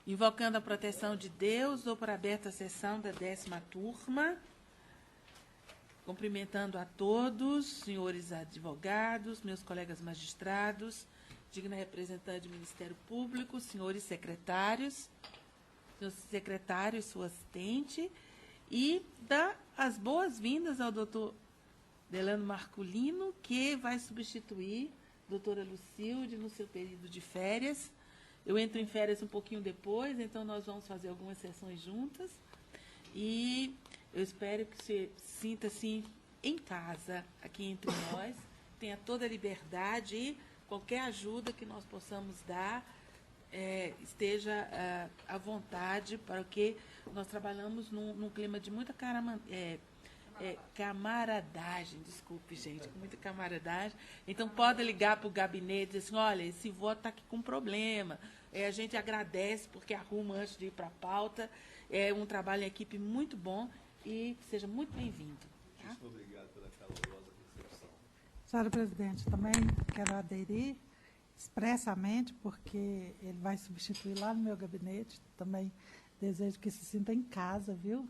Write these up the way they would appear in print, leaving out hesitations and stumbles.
Invocando a proteção de Deus, dou por aberta a sessão da 10ª turma. Cumprimentando a todos, senhores advogados, meus colegas magistrados, digna representante do Ministério Público, senhores secretários, sua assistente, e dá as boas-vindas ao doutor Delano Marculino, que vai substituir a doutora Lucilde no seu período de férias. Eu entro em férias um pouquinho depois, então nós vamos fazer algumas sessões juntas. E eu espero que você sinta assim em casa, aqui entre nós, tenha toda a liberdade e qualquer ajuda que nós possamos dar, esteja à vontade, porque nós trabalhamos num clima de muita camaradagem, desculpe, gente, com muita camaradagem. Então, pode ligar para o gabinete e dizer assim, olha, esse voto está aqui com problema. A gente agradece porque arruma antes de ir para a pauta. É um trabalho em equipe muito bom e seja muito bem-vindo. Tá? Obrigado pela calorosa recepção. Senhora presidente, também quero aderir expressamente, porque ele vai substituir lá no meu gabinete. Também desejo que se sinta em casa, viu?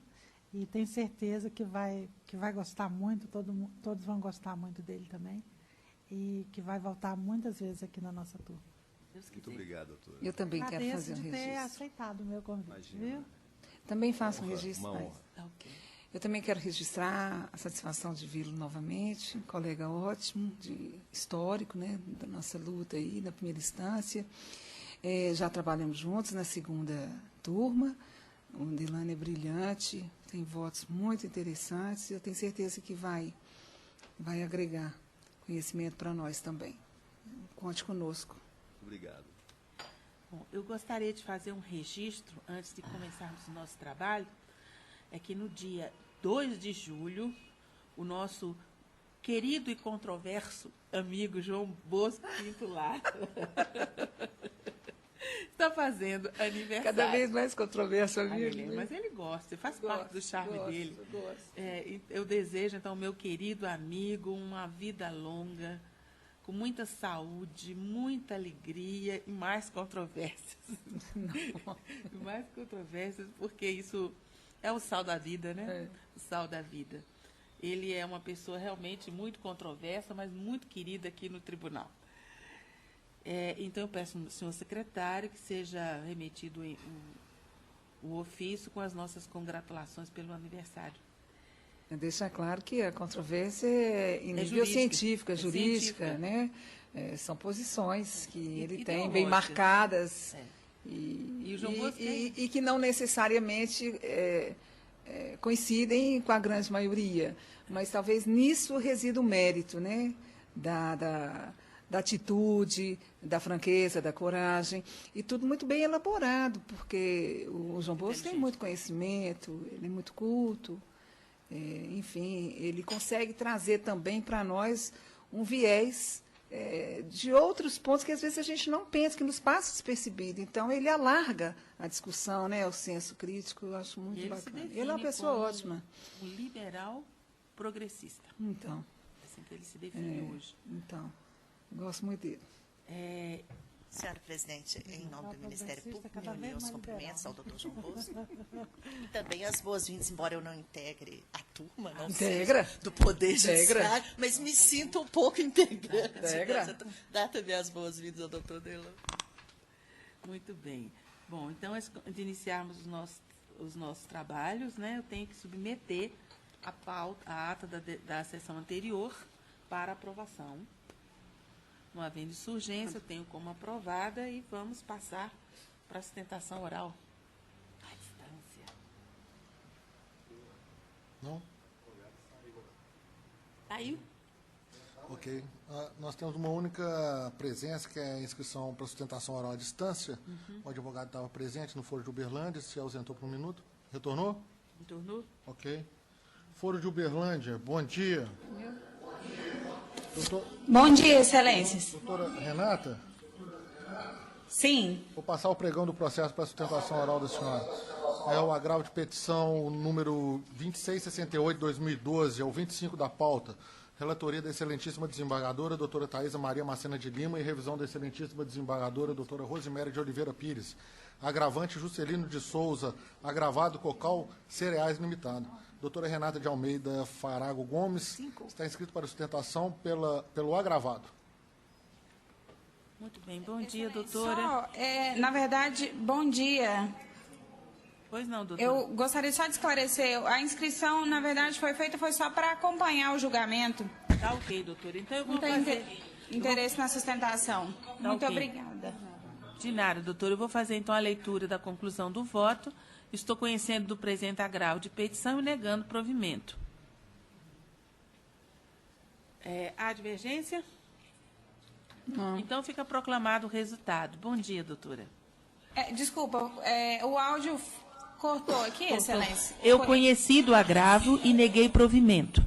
E tenho certeza que vai gostar muito, todos vão gostar muito dele também, e que vai voltar muitas vezes aqui na nossa turma. Muito obrigado, doutora. Eu também quero fazer um de ter registro. aceitado o meu convite, Imagina. viu? Também faço um registro. Uma honra. Ok. Eu também quero registrar a satisfação de vê-lo novamente, um colega ótimo, histórico, né, da nossa luta aí, na primeira instância. Já trabalhamos juntos na segunda turma. O Delano é brilhante, tem votos muito interessantes. Eu tenho certeza que vai agregar conhecimento para nós também. Conte conosco. Obrigado. Bom, eu gostaria de fazer um registro, antes de começarmos o nosso trabalho, que no dia 2 de julho, o nosso querido e controverso amigo João Bosco Pinto Lara está fazendo aniversário. Cada vez mais controverso, amigo. Mas ele gosta, faz parte do charme dele. Eu desejo, então, ao meu querido amigo, uma vida longa, com muita saúde, muita alegria e mais controvérsias. E mais controvérsias, porque isso é o sal da vida, né? O sal da vida. Ele é uma pessoa realmente muito controversa, mas muito querida aqui no tribunal. Então, eu peço ao senhor secretário que seja remetido o ofício com as nossas congratulações pelo aniversário. Deixar claro que a controvérsia é em nível científico, jurídica, né? São posições que ele tem bem marcadas e que não necessariamente coincidem com a grande maioria, mas talvez nisso resida o mérito, né? Da atitude, da franqueza, da coragem, e tudo muito bem elaborado, porque o João Bosco tem muito conhecimento, ele é muito culto. Enfim, ele consegue trazer também para nós um viés de outros pontos que às vezes a gente não pensa, que nos passa despercebido. Então, ele alarga a discussão, né, o senso crítico, eu acho muito bacana. Ele é uma pessoa ótima. Um liberal progressista. Então. Assim que ele se define hoje. Então, gosto muito dele. Senhora presidente, em nome do Ministério Público, me unir aos cumprimentos ao doutor João Bosco. E também as boas-vindas, embora eu não integre a turma, não seja do Poder Judiciário, mas me sinto um pouco integrante. Dá também as boas-vindas ao doutor Delano. Muito bem. Bom, então, antes de iniciarmos os nossos trabalhos, né, eu tenho que submeter a ata da sessão anterior para aprovação. Não havendo surgência, eu tenho como aprovada e vamos passar para a sustentação oral à distância. Não? Saiu? Ok. Nós temos uma única presença, que é a inscrição para sustentação oral à distância. O advogado estava presente no Foro de Uberlândia, se ausentou por um minuto. Retornou? Retornou? Ok. Foro de Uberlândia, bom dia. Bom dia, excelências. Doutora Renata? Sim. Vou passar o pregão do processo para a sustentação oral da senhora. É o agravo de petição número 2668-2012, é o 25 da pauta. Relatoria da excelentíssima desembargadora, doutora Thaisa Maria Macena de Lima, e revisão da excelentíssima desembargadora, doutora Rosiméria de Oliveira Pires. Agravante Juscelino de Souza, agravado Cocal Cereais Limitado. Doutora Renata de Almeida Farago Gomes está inscrito para sustentação pelo agravado. Muito bem, bom dia, doutora. Na verdade, bom dia. Pois não, doutora. Eu gostaria só de esclarecer, a inscrição, na verdade, foi só para acompanhar o julgamento. Tá ok, doutora. Então eu vou Não tem fazer... interesse na sustentação. Tá Muito ok. obrigada. De nada, doutora. Eu vou fazer, então, a leitura da conclusão do voto. Estou conhecendo do presente agravo de petição e negando provimento. Há divergência? Não. Então, fica proclamado o resultado. Bom dia, doutora. Desculpa, o áudio cortou aqui, Excelência? Eu conheci do agravo e neguei provimento.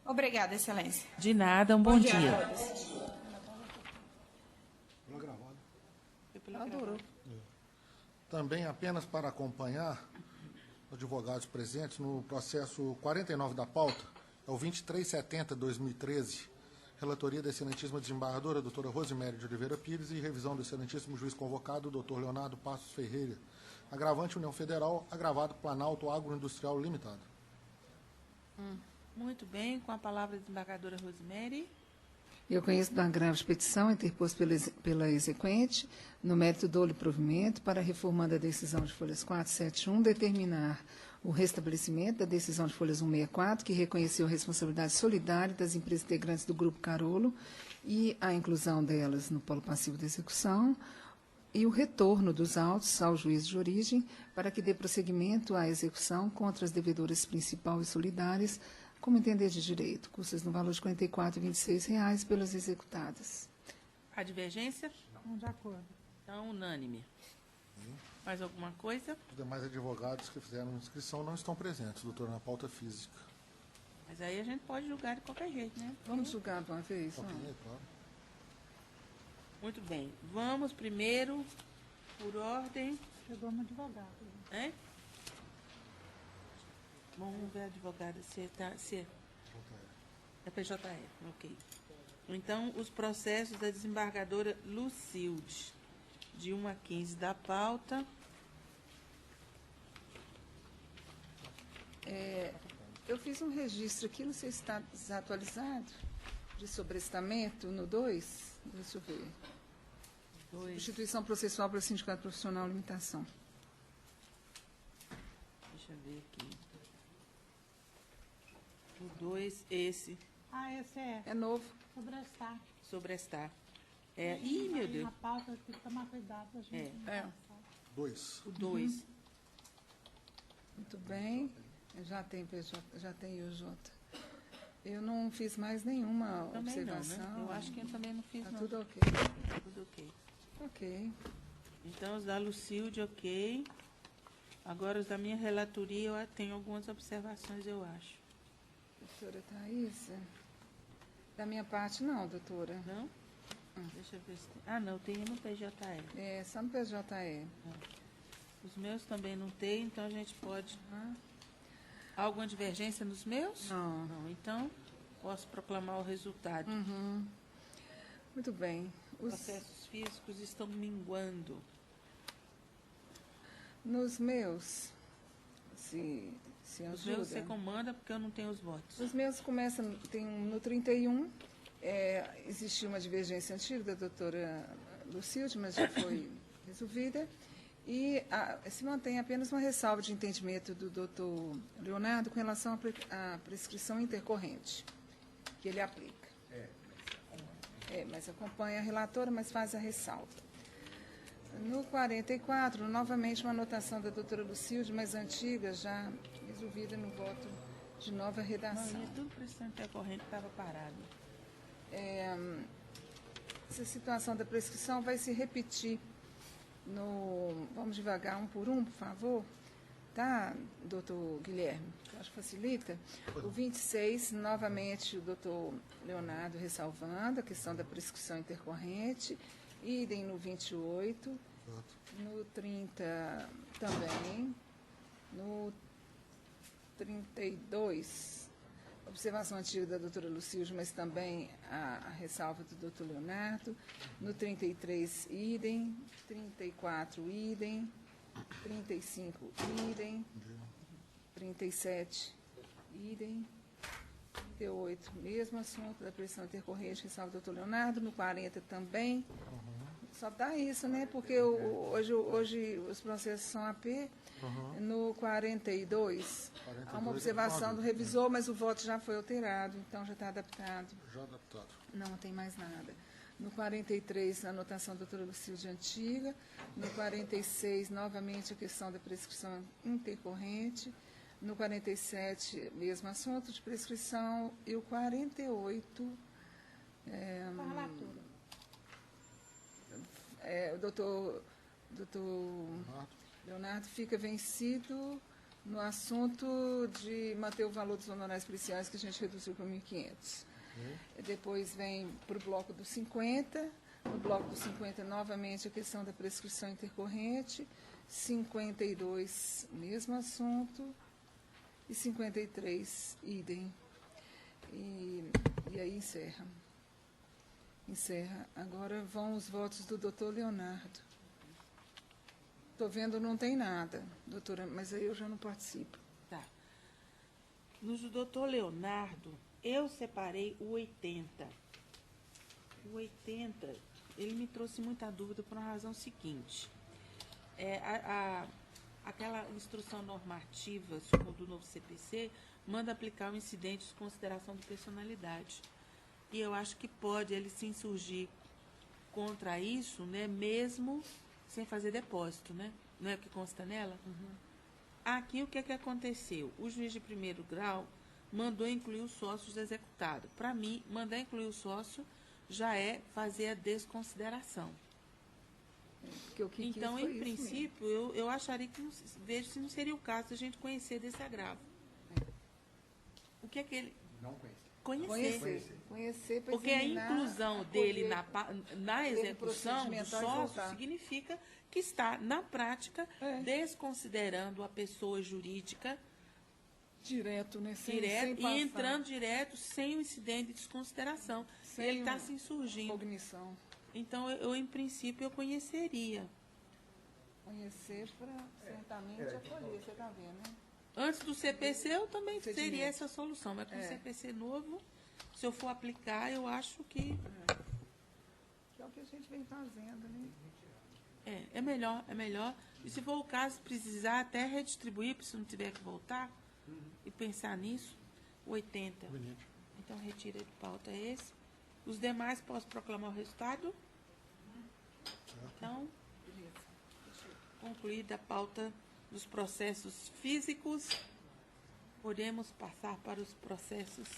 Obrigada, Excelência. De nada, um bom dia. a todos. Adorou. Também apenas para acompanhar os advogados presentes no processo 49 da pauta, é o 2370-2013, relatoria da excelentíssima desembargadora, doutora Rosimério de Oliveira Pires, e revisão do excelentíssimo juiz convocado, doutor Leonardo Passos Ferreira. Agravante União Federal, agravado Planalto Agroindustrial Limitado. Muito bem, com a palavra a desembargadora Rosemary. Eu conheço do agravo de petição interposto pela exequente, no mérito do provimento, para reformando a decisão de folhas 471, determinar o restabelecimento da decisão de folhas 164, que reconheceu a responsabilidade solidária das empresas integrantes do Grupo Carolo e a inclusão delas no polo passivo de execução, e o retorno dos autos ao juiz de origem, para que dê prosseguimento à execução contra as devedoras principal e solidárias, como entender de direito, custas no valor de R$ 44,26 pelas executadas. Há divergência? De acordo. Então, unânime. Mais alguma coisa? Os demais advogados que fizeram inscrição não estão presentes, doutor, na pauta física. Mas aí a gente pode julgar de qualquer jeito, né? Vamos julgar de uma vez? Ok, Não. claro. Muito bem. Vamos primeiro, por ordem. Chegou um advogado. Hein? Vamos ver a advogada se é PJE. Ok. Então, os processos da desembargadora Lucilde, de 1 a 15 da pauta. Eu fiz um registro aqui, não sei se está desatualizado, de sobrestamento no 2. Deixa eu ver. Instituição processual para o sindicato profissional limitação. Deixa eu ver aqui. O 2, esse, Esse é É novo. sobrestar. sobrestar. Ih, meu Deus. Na pauta tem que tomar cuidado a gente. É. 2. O 2. Muito bem. Já tem PJ, já tem IOJ. Eu não fiz mais nenhuma Também não, observação. né? Eu acho que eu também não fiz, Está não. tudo ok. Tudo ok. Ok. Então, os da Lucilde, ok. Agora, os da minha relatoria, eu tenho algumas observações, eu acho. Doutora Thaisa? Da minha parte, não, doutora. Não? Deixa eu ver se tem. Não, tem no PJE. É só no PJE. Os meus também não tem, então a gente pode... Há alguma divergência nos meus? Não. Não, então posso proclamar o resultado. Muito bem. Os processos físicos estão minguando. Nos meus, se Os ajuda. meus você comanda porque eu não tenho os votos. Os meus começam, tem no 31, existiu uma divergência antiga da doutora Lucilde, mas já foi resolvida. E se mantém apenas uma ressalva de entendimento do doutor Leonardo com relação à prescrição intercorrente, que ele aplica. Mas acompanha a relatora, mas faz a ressalva. No 44, novamente uma anotação da doutora Lucilde, mais antiga, já resolvida no voto de nova redação. Não, tudo prescrição intercorrente estava parado. Essa situação da prescrição vai se repetir vamos devagar, um por favor, tá, doutor Guilherme? Acho que facilita. O 26, novamente, o doutor Leonardo ressalvando a questão da prescrição intercorrente, idem no 28, no 30 também, no 32, observação antiga da doutora Lucilde, mas também a ressalva do doutor Leonardo. No 33, idem. 34, idem. 35, idem. 37, idem. 38, mesmo assunto da pressão intercorrente, ressalva do doutor Leonardo. No 40 também. Só dá isso, né? Porque hoje os processos são AP. No 42, há uma observação do revisor, mas o voto já foi alterado, então já está adaptado. Já adaptado. Não tem mais nada. No 43, a anotação da doutora Lucilde antiga. No 46, novamente, a questão da prescrição intercorrente. No 47, mesmo assunto de prescrição. E o 48... o doutor Leonardo fica vencido no assunto de manter o valor dos honorários policiais, que a gente reduziu para 1.500. Depois vem para o bloco dos 50. No bloco dos 50, novamente, a questão da prescrição intercorrente. 52, mesmo assunto. E 53, idem. E aí encerra. Agora vão os votos do doutor Leonardo. Estou vendo, não tem nada, doutora, mas aí eu já não participo. Tá. No do doutor Leonardo, eu separei o 80. O 80, ele me trouxe muita dúvida por uma razão seguinte. Aquela instrução normativa do novo CPC manda aplicar o incidente de consideração de personalidade. E eu acho que pode ele se insurgir contra isso, né, mesmo sem fazer depósito, né? Não é o que consta nela? Aqui, o que aconteceu? O juiz de primeiro grau mandou incluir os sócios executados. Para mim, mandar incluir o sócio já é fazer a desconsideração. Então, em princípio, eu acharia que, vejo se não seria o caso a gente conhecer desse agravo. O que é que ele... Não conhece. Conhecer para porque a inclusão dele na execução do sócio significa que está, na prática, desconsiderando a pessoa jurídica direto, né? E entrando direto sem o incidente de desconsideração. Ele está se insurgindo. Cognição. Então, em princípio, eu conheceria. Conhecer para certamente acolher, você está vendo, né? Antes do CPC, eu também teria essa solução, mas com o CPC novo, se eu for aplicar, eu acho que... Que é o que a gente vem fazendo, né? É melhor. E se for o caso, precisar até redistribuir, se não tiver que voltar, e pensar nisso, 80. Então, retira de pauta esse. Os demais, posso proclamar o resultado? Então, concluída a pauta dos processos físicos, podemos passar para os processos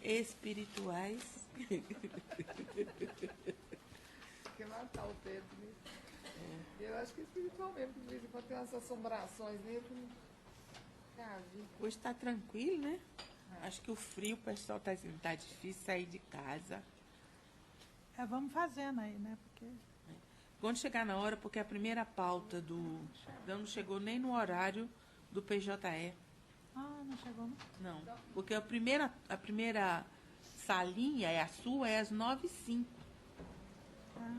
espirituais. Que matar o Pedro, né? Eu acho que é espiritual mesmo, porque de vez em quando tem umas assombrações nele. Hoje está tranquilo, né? Acho que o frio, o pessoal está dizendo, está difícil sair de casa. Vamos fazendo aí, né? Porque... Quando chegar na hora, porque a primeira pauta não chegou nem no horário do PJE. Não chegou, não? Não, porque a primeira salinha, a sua, é às 9h05.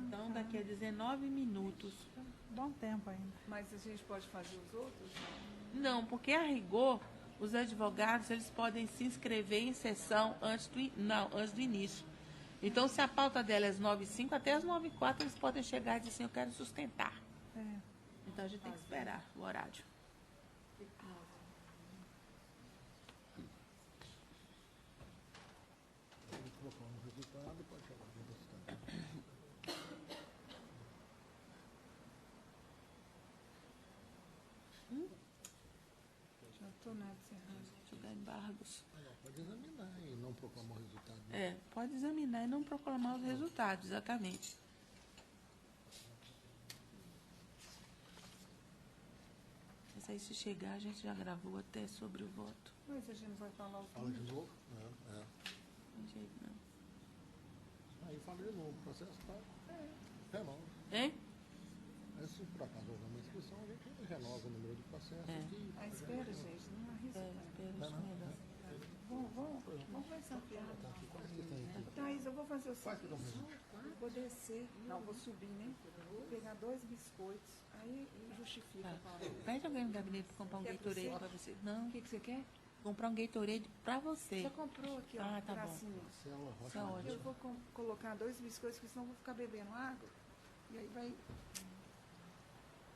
Então, daqui a 19 minutos. Bom tempo ainda. Mas a gente pode fazer os outros? Não, porque a rigor, os advogados, eles podem se inscrever em sessão antes do início. Então, se a pauta dela é às 9h05, até às 9h04 eles podem chegar e dizer assim, eu quero sustentar. Então, a gente tem que esperar o horário. Já estou na encerrando. Jogar embargos. Pode examinar e não proclamar o resultado. Né? Pode examinar e não proclamar os resultados, exatamente. Mas aí, se chegar, a gente já gravou até sobre o voto. Mas a gente vai falar o Fala de novo? Não jeito, não. Aí fala de novo, o processo está renova. Hein? Mas se por acaso houver uma inscrição, a gente renova o número de processos. Espera, gente, não arrisca. Espera, Vamos conversar aqui. Thaís, eu vou fazer o seguinte. Eu vou descer. Não, vou subir, né? Vou pegar 2 biscoitos. Aí justifica. Pede alguém no gabinete para comprar um Gatorade para você. Não. O que você quer? Comprar um Gatorade para você. Você comprou aqui, ó. Ah, tá bracinho. bom. Isso é ótimo. Eu vou colocar 2 biscoitos, porque senão eu vou ficar bebendo água. E aí vai...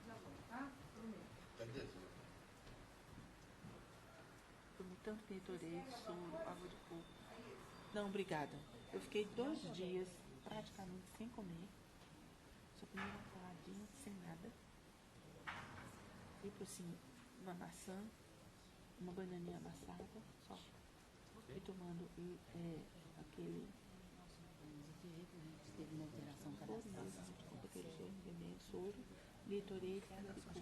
Já vou, tá? Tomei tanto Gatorade, soro, água de coco. Não, obrigada. Eu fiquei 2 dias praticamente sem comer. Só comi uma saladinha, sem nada. Tipo assim, uma maçã, uma bananinha amassada, só. E tomando aquele... Teve uma alteração cadastral. Aquele remédio, soro, Gatorade e água de coco.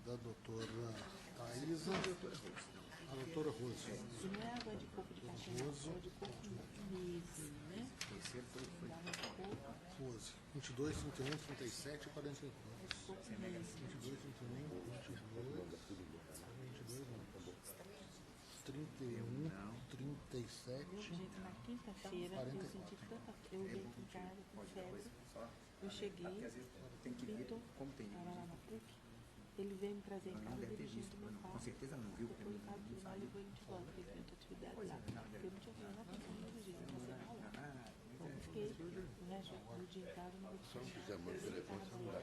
Da doutora Thaisa, a doutora Rose. Não é água de coco de caixinha, é água de coco mesmo, né? Água de coco. Rose, 22, 31, 37 e 49. 22, 31, 31, 37. Gente, na quinta-feira eu senti tanta... Eu vim em casa com febre. Eu cheguei, Vitor, estava lá na PUC. Ele veio me trazer em casa dirigindo meu carro. Com certeza não viu. Depois do carro de lá, levou ele de volta, porque ele tinha atividade lá. Porque eu não tinha feito nada para dirigir, eu passei mal lá. Então, eu fiquei o resto do dia em casa, não vou Só fizemos o telefone celular.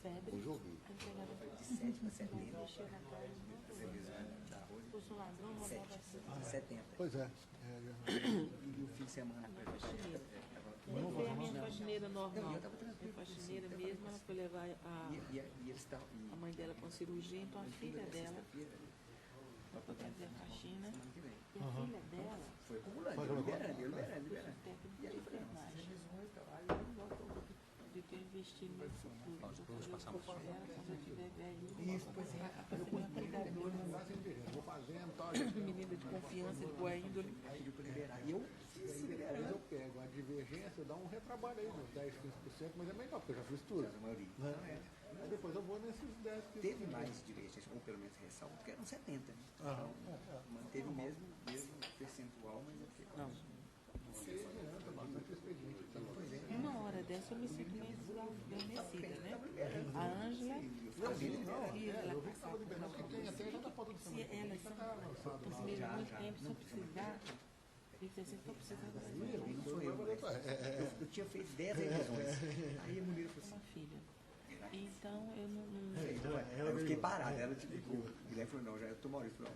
febre. Um joguinho. Aí pegava De 7 para 70. mexia na casa, fosse um ladrão, roubava assim. 70. Pois é. E o fim de semana. Faxineira. Não foi a minha faxineira normal. Minha faxineira mesmo, ela foi levar E eles estão. a mãe dela com cirurgia, então a filha dela foi fazer a faxina. E a filha dela Foi acumulando, liberando. técnica de enfermagem. De ter investido nesse futuro. Eu vou dela quando eu tiver velho. Isso, pois é. Você é uma cuidadora, Vou fazendo, tal. menina de confiança, de boa índole. Pediu para liberar. E eu fiz liberando. Eu pego a divergência, dá um retrabalho aí, uns 10, 15%, mas é melhor, porque eu já fiz tudo. A maioria. Aí depois eu vou nesses 10, 15%. Teve mais divergência, ou pelo menos ressalvo, porque eram 70. Né? Então, manteve o mesmo percentual, mas eu fiquei. Não. Bastante expediente. Uma hora dessa eu me sinto meio adormecida, né? A Ângela, a filha, ela tá Tava liberando, porque tem até já da pauta do se semana. elas são consideradas muito tempo, se eu precisar, eu disse assim, estou precisando da Não sou eu, né? Eu tinha feito 10 revisões. Aí a mulher falou uma assim. filha. Então eu não. Eu fiquei parado, ela tipo, o Guilherme falou, não, já eu tô Maurício, falou,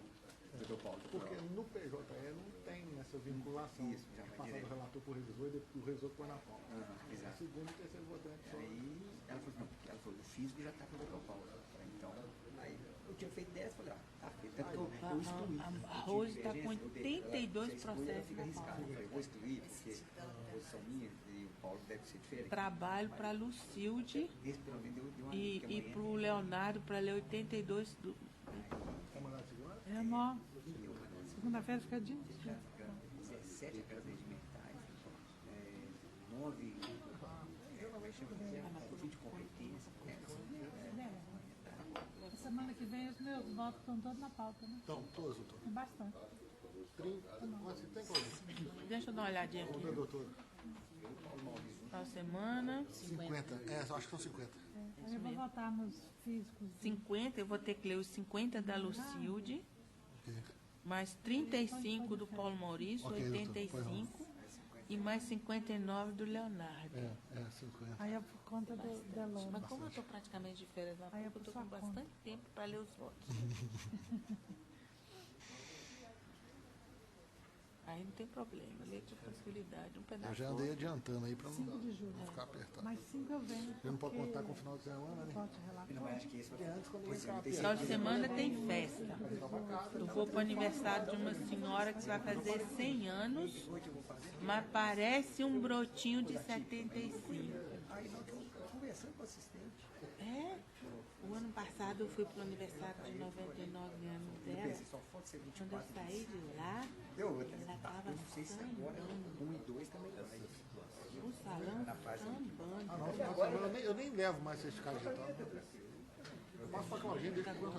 doutor Paulo. Porque no PJE não tem essa vinculação. Isso, já vai passar direto. do relator por revisor e depois o revisor põe na pauta. Exato. Segundo e terceiro votante só. Aí ela falou, não, porque ela falou, o físico já tá com o doutor Paulo. Então, aí eu tinha feito 10, falei, tá feito. Tanto que eu excluí. A Rose está com 82 processos fica na arriscado. pauta. Eu falei, vou excluir, porque a posição minha e o Paulo deve ser diferente. Trabalho para Lucilde Esse pelo menos deu uma e dica para o Leonardo para ler 82 do. Quer mandar de segunda? É, não. Segunda-feira fica dia. 17 aquelas regimentais, 9 geralmente chama de competência. A semana que vem os meus votos estão todos na pauta, né? Então, todos, doutor. Tem bastante. 30, mas você tem quantos? Deixa eu dar uma olhadinha aqui. Doutor? Tal semana. 50. É, acho que são 50. Aí eu vou votar nos físicos. 50, eu vou ter que ler os 50 da Lucilde, mais 35 do Paulo Maurício, Ok, doutor, 85, e mais 59 do Leonardo. É, 50. Aí é por conta do Delano. Mas como eu estou praticamente de férias na Aí é PUC, eu por estou com sua bastante tempo para ler os votos. Aí não tem problema, lê com facilidade, um pedaço. Eu já andei adiantando aí pra 5 de julho. não ficar apertado. Mas 5 eu venho. Você não pode porque contar com o final de semana, né? voto relatório. Acho que esse Porque antes, quando eu ficava Final de semana tem festa. Eu vou para o aniversário de uma senhora que vai fazer 100 anos, mas parece um brotinho de 75. Aí nós conversando com o assistente. É? O ano passado eu fui para o aniversário de 99 anos Eu dela. pensei, só falta ser Quando eu 24. saí de lá, Eu ela estava não sei se agora sambando. 1 e 2 também vai. O salão sambando. Ah, não, final de semana eu nem levo mais certificado digital. Eu passo para a Claudinha desde que eu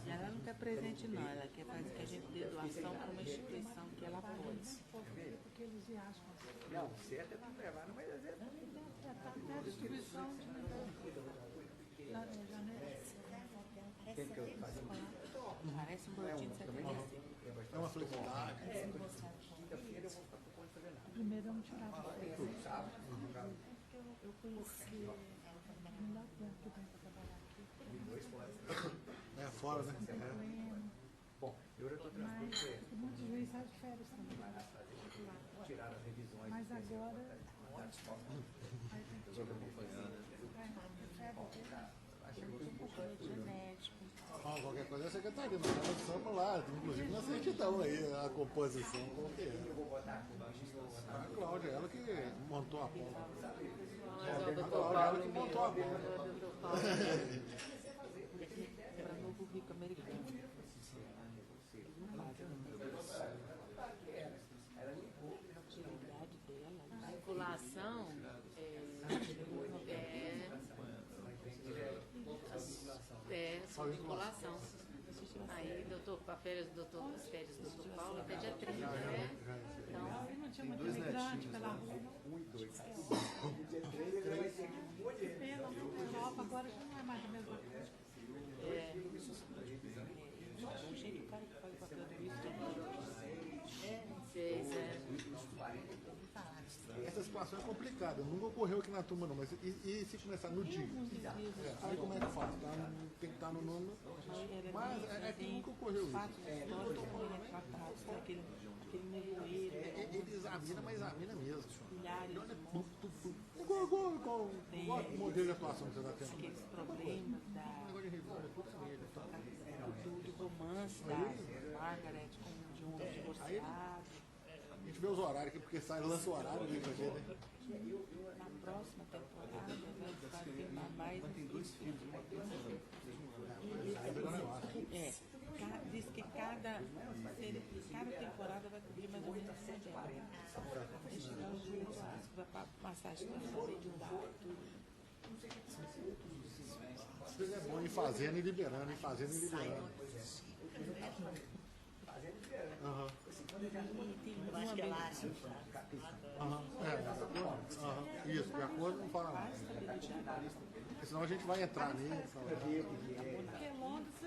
E ela não quer presente, não. Ela quer fazer que a gente dê doação para uma instituição que ela pode. Porque eles acham. Não, certo é não levar, mas às vezes A distribuição de tem que eu fazer. Parece um boletim de 76. É uma felicidade. Quinta-feira eu vou para o ponto fazer nada. primeiro eu não tirava. Sábado. Eu conheci não dá tempo que tem para trabalhar aqui. É fora, né? Bom, eu já estou tranquilo. Mas muitos juízes saem de férias também. Tirar as revisões. Mas agora. Genético. Qualquer coisa é a secretaria, mas nós estamos lá, inclusive na certidão aí, a composição, como que é. A Cláudia, ela que montou a ponta. A Cláudia, ela que montou a ponta. Para novo rico americano. A vinculação é só vinculação. Aí, as férias do doutor Paulo até dia 30, né? Então, Não tinha muito imigrante pela rua. Pena, na Europa agora já não é mais a mesma coisa. O jeito que o cara que faz o papel do visto Essa situação é complicada, nunca ocorreu aqui na turma não, mas e se começar no dia? Aí como é que faz? Tem que estar no nome, mas é que nunca ocorreu isso. fatos históricos foram retratados, aquele nevoeiro, Ele examina, mas examina mesmo. milhares de mortos, Igual o modelo de atuação que você está tendo. aqueles problemas do romance da Margaret com de um divorciado. A gente vê os horários aqui, porque lança o horário ali pra gente, né? Na próxima temporada vai filmar mais diz que cada temporada vai cobrir mais ou menos uma temporada. Até chegar o Júlio Clássico, vai passar a situação de idade, tudo. É bom ir fazendo e liberando, ir fazendo e liberando. Aham. Eu acho que é lá. Isso, de acordo não fala nada. Porque senão a gente vai entrar nisso. Porque Londres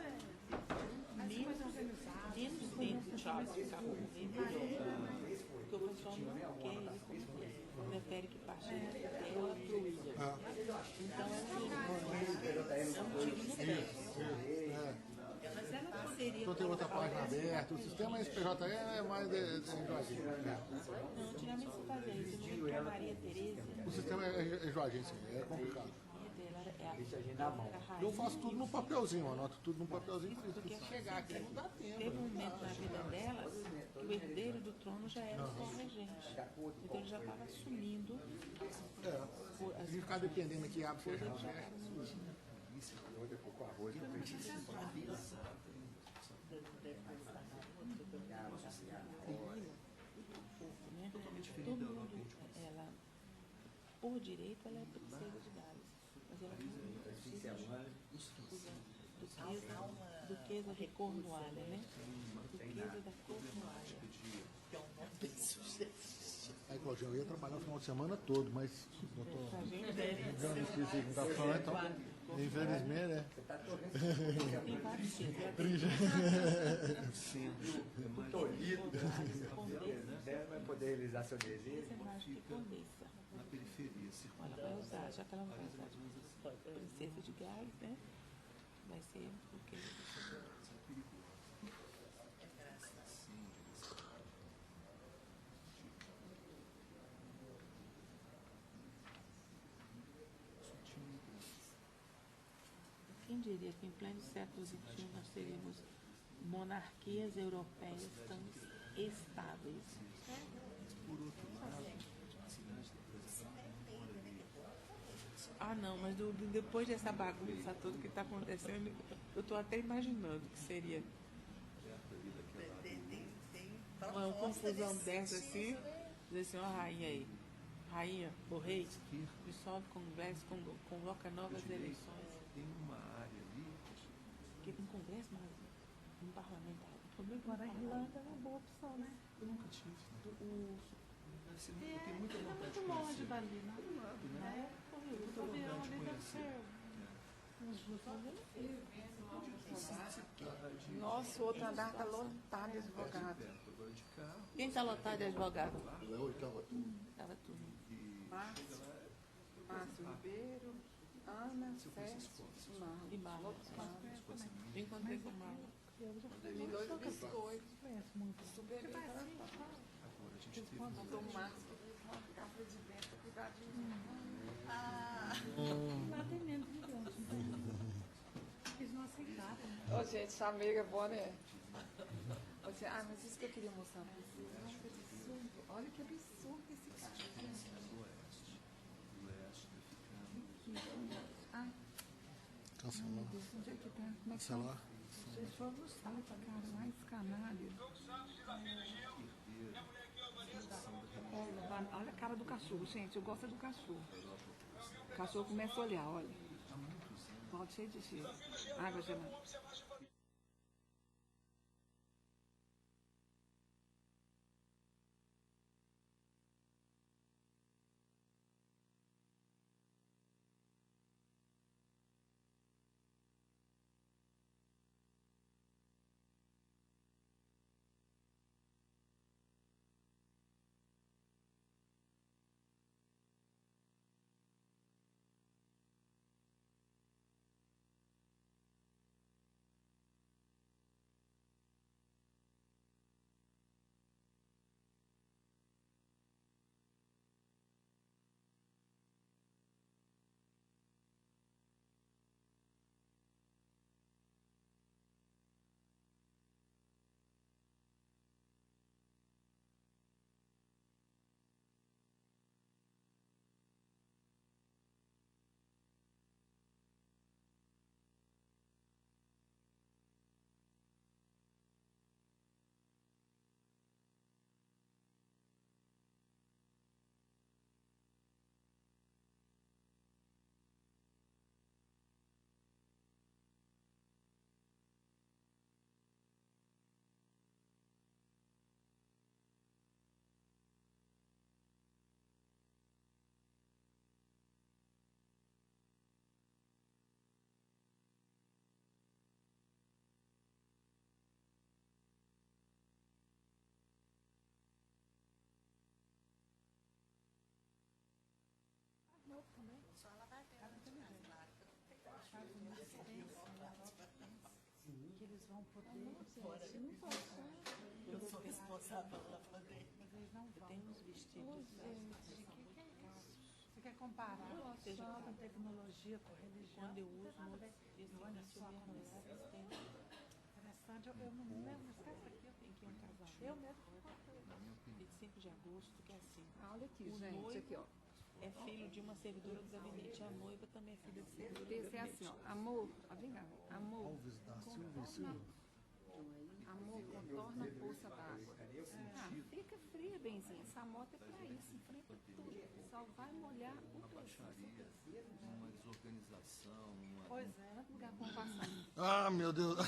Menos tempo de Charles ficar morrendo, porque o pessoal não quer ele prefere que parte dela pro William. Então é um tiro no pé. Mas ela poderia. Então tem outra página aberta, o sistema SPJE é mais enjoadinho. Não, antigamente se fazia isso. Eu tive com a Maria Tereza. O sistema é enjoadinho, sim, é complicado. Eu faço tudo no papelzinho, eu anoto tudo no papelzinho, porque chegar aqui não dá tempo. Teve um momento na vida dela que o herdeiro do trono já era só o regente. Então ele já estava assumindo. A gente ficar dependendo aqui, abre o feijão. Todo mundo, ela, por direito, ela é princesa de Gales, mas ela não precisa duquesa de Cornualha, né? Duquesa da Cornualha. Aí, Claudinho, eu ia trabalhar o final de semana todo, mas eu tô esqueci que tá falando, então, infelizmente, né? Tem vários Vai poder realizar seu desejo. Na periferia, ela vai usar, já que ela não vai usar de princesa de Gales, né? Vai ser porque. Quem diria que em pleno século XXI nós teríamos monarquias europeias tão estáveis? Por outro lado, não, mas depois dessa bagunça toda que está acontecendo, eu estou até imaginando o que seria uma confusão dessa assim, dizer assim, ó, rainha aí, rainha, o rei, dissolve o Congresso, convoca novas eleições. Tem uma área ali. Porque tem Congresso, mas no parlamento. Agora a Irlanda é uma boa opção, né? Eu nunca tive. Eu tenho muita Não é vontade de muito longe conhecer. dali, não. Do lado, né? O avião ali deve ser uns 2 anos. Nossa, o outro andar está lotado de advogado. Agora de carro. Quem está lotado de advogado? É a oitava turma. Estava tudo. Márcio Ribeiro, Ana, Sérgio E Marla. Eu encontrei com Marla. Eu já fui e 2 biscoitos. conheço muito. Super bem tratado. Agora a gente teve Mandou o Márcio uma café de dentro, cuidar de mim. Lá tem menos de dentro. Eles não aceitaram. Ô, gente, chamega é boa, né? Você, mas isso que eu queria mostrar pra vocês. Olha que absurdo. Olha que absurdo esse cara. Cancelar. Onde é que tá? Como é que Cancelar. Vocês foram no site, cara, mais canalha. Olha a cara do cachorro, gente. Eu gosto do cachorro. O cachorro começa a olhar, olha. Balde cheio de gelo. Água gelada. Só ela vai ter mais claro. Que eles vão poder. Eu sou responsável pela plateia. Mas eles não vão. Tem uns vestidos. Você quer comparar seja com tecnologia, com religião? Quando eu uso, olha só como é interessante. Eu não lembro, esquece aqui, eu tenho que ir um casal. Eu mesmo comprei. 25 de agosto, que é assim. Olha aqui, O gente. noivo Aqui, ó. é filho de uma servidora do gabinete. A noiva também é filha de servidora do Esse é gabinete. assim, ó. Amor, ó, vem cá. Amor, Alves da Silva e Silva. amor, contorna a poça d'água. Fica fria, benzinha. Essa moto é pra isso, enfrenta tudo. Só vai molhar o teu Baixaria, uma desorganização, uma. Pois é. Quanto lugar pra passar? Ah, meu Deus.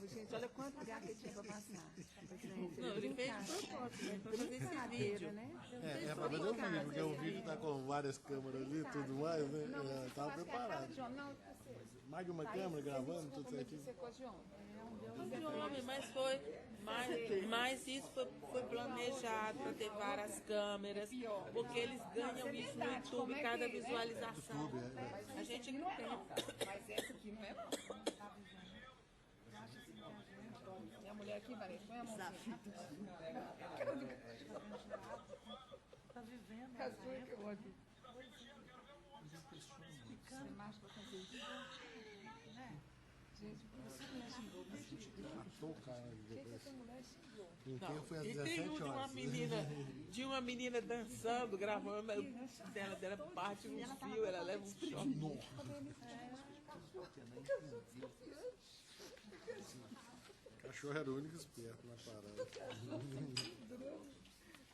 Ô, gente, olha quanto lugar que tinha pra passar. Gente, Não, ele fez de propósito, né? Pra fazer esse vídeo. né? É pra fazer o vídeo, porque o vídeo tá com várias câmeras ali e tudo mais, né? Eu tava preparado. Não, Mais de uma câmera gravando, tudo certinho. você é coisa de homem. De homem, mas isso foi planejado para ter várias câmeras, porque eles ganham isso no YouTube, cada visualização. A gente não tem. Mas essa aqui não é não. Minha mulher aqui, Vanessa, põe a mãozinha. Tá vivendo. Casou que eu aqui. Você mais pra fazer isso? Gente, você mulher xingou. Matou o cara ali depois. Essa mulher xingou. Em quem foi às E tem 17 horas. de uma menina dançando, gravando, dela parte um fio, ela leva um choque. O cachorro era o único esperto na parada.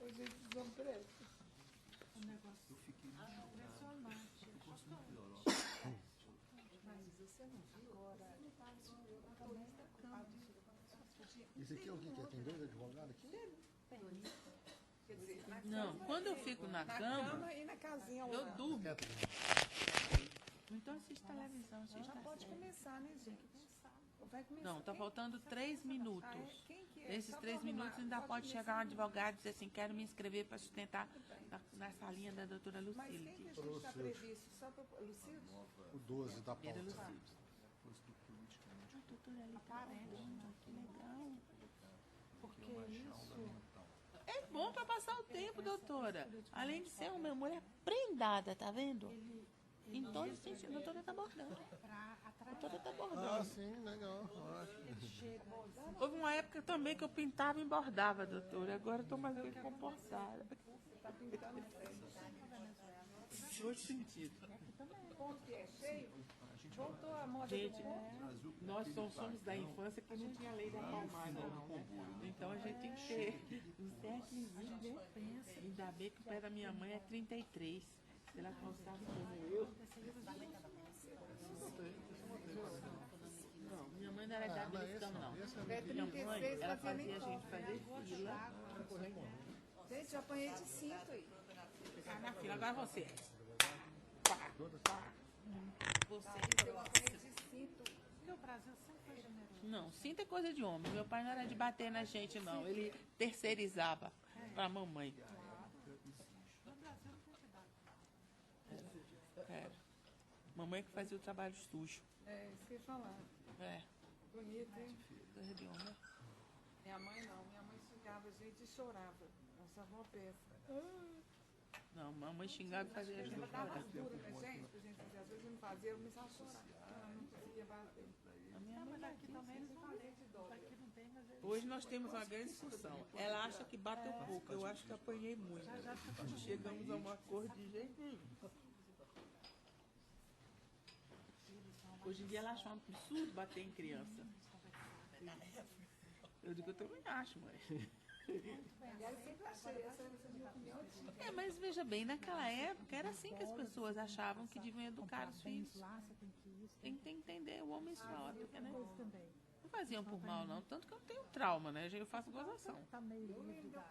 Ô, gente, não presta. Eu fiquei impressionante. Mas você não viu? Agora, Esse aqui é o que? Tem dois advogados aqui? quer dizer, na Não, cama, quando eu fico na cama, e na casinha ao eu lado. durmo. Então assiste televisão, assiste Já a pode série. começar, né, gente? Vai começar. Não, tá faltando 3 minutos. Ah, é? Quem que é? Esses Só 3 pra arrumar. minutos ainda Pode pode começar chegar um mesmo. advogado e dizer assim, quero me inscrever para sustentar na salinha da doutora Mas quem Lucília. que a gente está previsto? Só para o Lucílio? O 12 da Era pauta. Lucília. A doutora ali tá que legal. Porque isso... É bom para passar o tempo, doutora. Além de ser uma mulher prendada, tá vendo? Em todos os sentidos, a doutora tá bordando. A doutora tá Ah, bordando. sim, legal. Ótimo. Houve uma época também que eu pintava e bordava, doutora. Agora eu tô mais bem comportada. Em outro sentido. Ponto que é cheio. Voltou a moda Gente, do ponto. nós somos da infância que não tinha lei da palmada, não, né? Então a gente tem que ter um certinho, né? Ainda bem que o pé da minha mãe é 33. Se ela calçava como eu. Não, minha mãe não era da habilitação, não. Minha mãe, ela fazia a gente fazer fila. Gente, eu apanhei de cinto aí. Ah, na fila, agora você. Pá, pá. Você. Eu apanhei de cinto. Porque o Brasil sempre foi generoso. Não, cinto é coisa de homem. Meu pai não era de bater na gente, não. Ele terceirizava pra mamãe. No Brasil não tem que dar. É. Mamãe que fazia o trabalho sujo. É, isso que eu ia falar. É, Bonito, hein? coisa de homem. Minha mãe não. Minha mãe xingava a gente e chorava. Nossa avó peça. Não, mamãe xingava e fazia a gente Ela dava chorar. as duras pra gente fazer. Às vezes eu não fazia, eu começava a chorar. Ela não conseguia bater. A minha mãe Mas é aqui assim. também eles não têm. Aqui não tem, mas eles... Hoje nós temos uma grande discussão. Ela acha que bateu pouco, eu acho que apanhei muito. Chegamos a um acordo de jeito nenhum. Hoje em dia ela acha um absurdo bater em criança. Eu digo, eu também acho, mãe. Eu sempre achei essa minha opinião. É, mas veja bem, naquela época era assim que as pessoas achavam que deviam educar os filhos. Lá, você tem que ir. Tem que entender o homem erótica, né? Coisa também. Não faziam por mal, não. Tanto que eu tenho trauma, né? Eu faço gozação. Tá meio livre da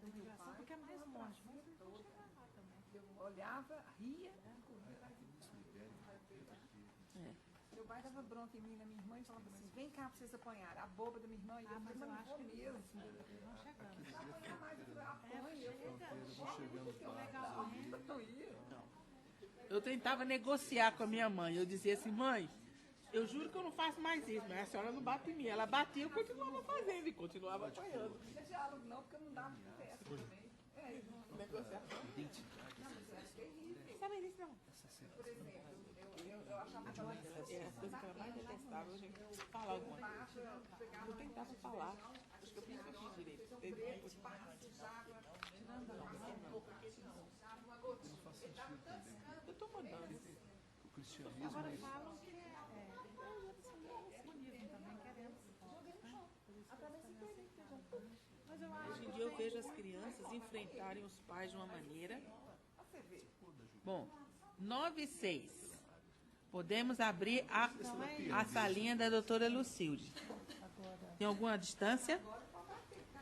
imigração, porque é mais longe. Mas eles vão chegar lá também. Eu olhava, ria. Meu pai dava bronca em mim, na minha irmã, e falava assim, vem cá pra vocês apanharem. A boba da minha irmã, e eu falei, mas não vou mesmo. Eles vão chegando. Não apanha mais, eu falei, apanha. Eu não ia. Eu tentava negociar com a minha mãe. Eu dizia assim, mãe, eu juro que eu não faço mais isso, mas a senhora não bate em mim. Ela batia, eu continuava fazendo e continuava apanhando. Não tinha diálogo não, porque eu não dava peça também. É, Negociação. Sabe disso, não? por exemplo, eu achava que ela É a coisa que ela mais detestava, a gente falar alguma coisa. Eu tentava falar. Acho que eu fiz direito. Eu tô mandando. O cristianismo Agora falam que o comunismo também querendo. Mas eu acho Hoje em dia eu vejo as crianças enfrentarem os pais de uma maneira. Bom, 9:06. Podemos abrir a salinha da doutora Lucilde. Tem alguma distância?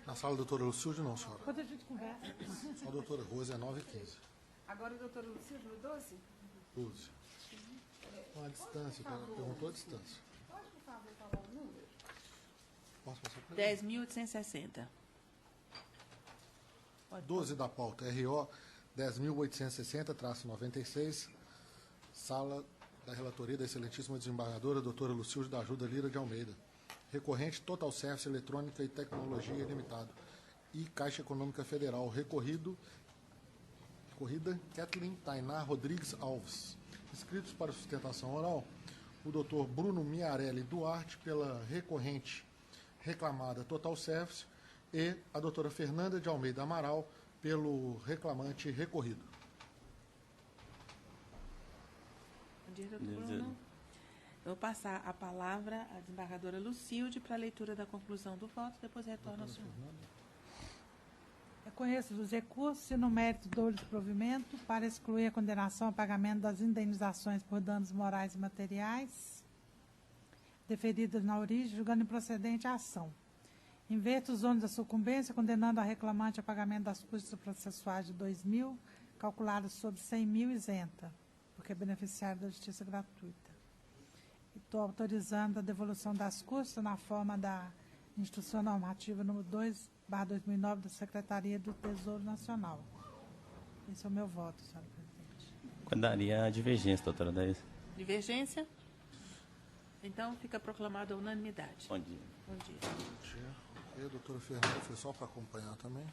Na sala da doutora Lucilde, não, senhora. quando a gente conversa. Só a doutora Rose é 9h15. Agora o doutor Lucílio, no 12? 12. Qual a distância? Perguntou a distância. Pode, por favor, falar o número? Posso passar para ele? 10.860. 12 da pauta, RO 10.860-96, sala da relatoria da excelentíssima desembargadora doutora Lucilde da Ajuda Lira de Almeida. Recorrente Total Service Eletrônica e Tecnologia Limitado. E Caixa Econômica Federal. Recorrida Kathleen Tainá Rodrigues Alves. Inscritos para sustentação oral, o doutor Bruno Miarelli Duarte, pela recorrente reclamada Total Service, e a doutora Fernanda de Almeida Amaral, pelo reclamante recorrido. Bom dia, doutor Bruno. Eu vou passar a palavra à desembargadora Lucilde para a leitura da conclusão do voto, depois retorno ao senhor. É conheço dos recursos e no mérito do desprovimento para excluir a condenação ao pagamento das indenizações por danos morais e materiais deferidas na origem, julgando improcedente a ação. Inverta os ônus da sucumbência, condenando a reclamante a pagamento das custas processuais de 2.000, calculadas sobre 100.000 isenta, porque é beneficiário da justiça gratuita. Estou autorizando a devolução das custas na forma da Instrução Normativa número 2/2009 da Secretaria do Tesouro Nacional. Esse é o meu voto, senhora presidente. Quando daria a divergência, doutora Daís? Divergência? Então, fica proclamada a unanimidade. Bom dia. Bom dia. Bom dia. E a doutora Fernanda, foi só para acompanhar também.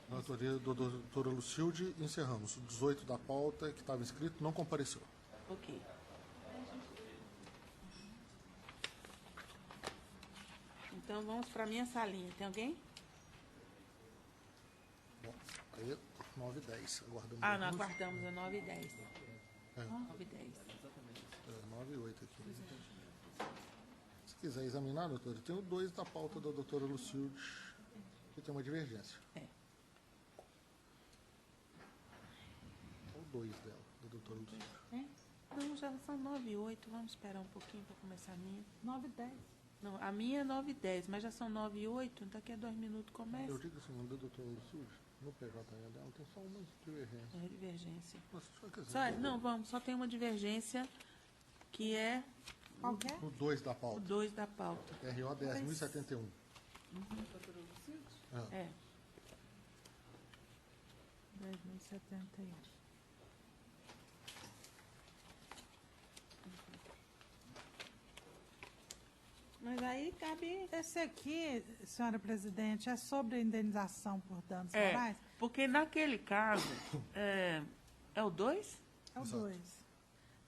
Na autoria da doutora Lucilde, encerramos. O 18 da pauta, que estava inscrito, não compareceu. Ok. Então, vamos para a minha salinha. Tem alguém? Bom, aí 9h10. Aguardamos. Ah, não, aguardamos a 9h10. 9h10. 9h08 aqui. Se quiser examinar, doutora, tem o 2 da pauta da doutora Lucilde, que tem uma divergência. É. O 2 dela, da doutora Lucilde. É? Não, já são 9h08. Vamos esperar um pouquinho para começar a minha. 9h10. Não, a minha é 9h10, mas já são 9h08, daqui a 2 minutos começa. Eu digo assim, da doutora Lucilde, no PJL dela tem só uma divergência. É divergência. Mas, quer dizer, Não, vamos, só tem uma divergência, que é Qual que é? o 2 da o pauta. 2 da pauta. RO 10.071. É. 10.071. Mas aí cabe... Esse aqui, senhora presidente, é sobre a indenização por danos É, morais? porque naquele caso, é o 2? É o 2.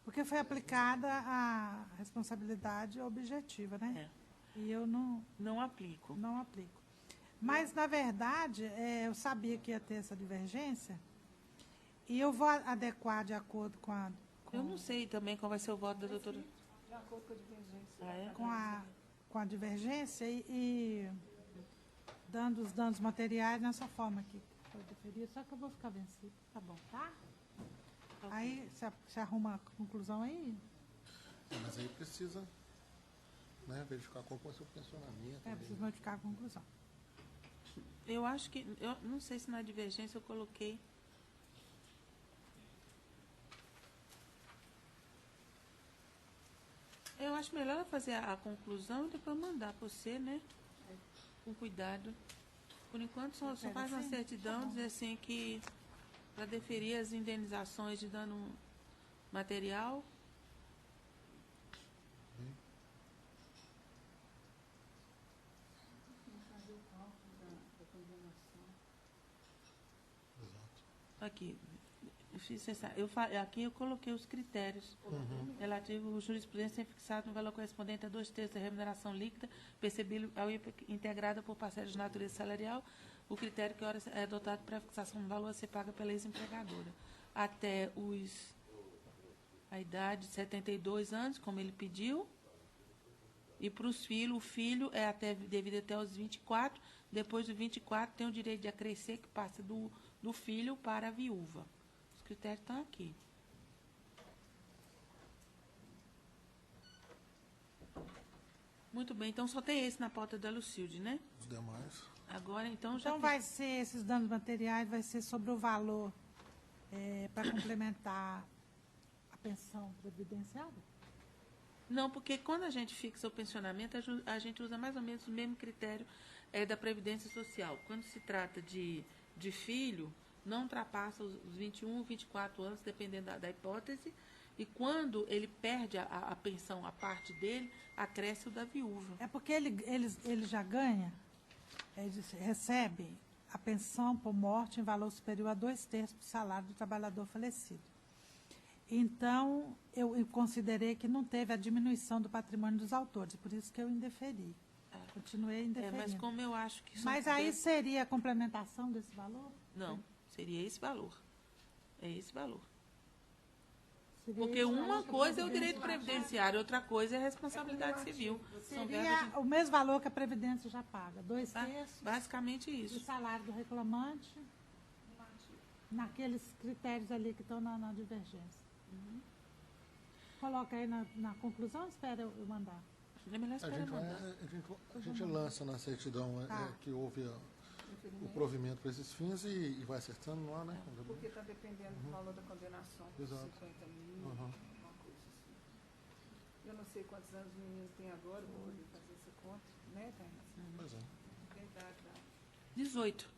Porque foi aplicada a responsabilidade objetiva, né? É. E eu Não aplico. não aplico. Mas, na verdade, eu sabia que ia ter essa divergência e eu vou adequar de acordo com a... Eu não sei também qual vai ser o voto da doutora. De acordo com a divergência. Ah, é? Com a divergência e dando os danos materiais nessa forma aqui que foi deferido, só que eu vou ficar vencido. Tá bom, tá? Ok. Aí você arruma a conclusão aí? Mas aí precisa, né, verificar qual foi o seu pensionamento. Precisa modificar a conclusão. Eu acho que... Eu não sei se na divergência eu coloquei... Eu acho melhor eu fazer a conclusão e depois mandar para você, né? Com cuidado. Por enquanto, só faz uma certidão, dizer assim que para deferir as indenizações de dano material. Aqui. Aqui eu coloquei os critérios relativos à jurisprudência fixado no valor correspondente a 2/3 da remuneração líquida, percebível ao integrada por parcela de natureza salarial, o critério que ora é adotado para a fixação do valor a ser paga pela ex-empregadora. Até a idade de 72 anos, como ele pediu, e para os filhos, o filho é devido até os 24, depois dos 24 tem o direito de acrescer, que passa do filho para a viúva. Os critérios estão aqui. Muito bem, então só tem esse na pauta da Lucilde, né? Os demais. Agora, então, já... Então, vai ser, esses danos materiais, vai ser sobre o valor para complementar a pensão previdenciária? Não, porque quando a gente fixa o pensionamento, a gente usa mais ou menos o mesmo critério da Previdência Social. Quando se trata de filho, não ultrapassa os 21, 24 anos, dependendo da hipótese, e quando ele perde a pensão, a parte dele, acresce o da viúva. É porque ele já ganha, ele recebe a pensão por morte em valor superior a 2/3 do salário do trabalhador falecido. Então, eu considerei que não teve a diminuição do patrimônio dos autores, por isso que eu indeferi. Continuei indeferindo. Mas como eu acho que... Mas aí seria a complementação desse valor? Não, seria esse valor. É esse valor. Porque uma coisa é o direito previdenciário, outra coisa é a responsabilidade civil. Seria o mesmo valor que a Previdência já paga, 2/3. Basicamente isso. O salário do reclamante, naqueles critérios ali que estão na divergência. Coloca aí na conclusão, espera eu mandar. É melhor esperar mandar. A gente lança na certidão que houve o provimento para esses fins e vai acertando lá, né? Porque está dependendo do valor da condenação. Exato. 50 mil, uma coisa assim. Eu não sei quantos anos o menino tem agora, vou poder fazer essa conta, né, Thaís? Pois é. Verdade, 18.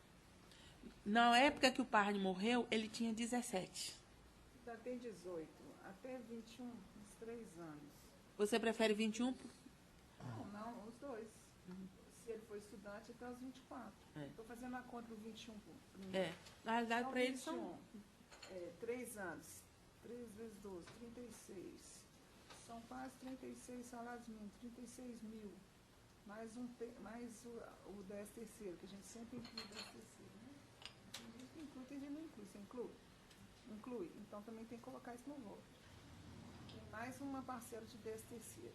Na época que o Parne morreu, ele tinha 17. Já tem 18, até 21, uns 3 anos. Você prefere 21? Não, os dois. Se ele for estudante, até os 24. Estou fazendo a conta do 21. Na realidade, para eles são... 3 anos. 3 vezes 12, 36. São quase 36 salários mínimos, 36 mil. Mais o 10º, que a gente sempre inclui o 10º. Né? Inclui, tem gente que não inclui. Você inclui? Inclui. Então também tem que colocar isso no voto. Tem mais uma parcela de 10º.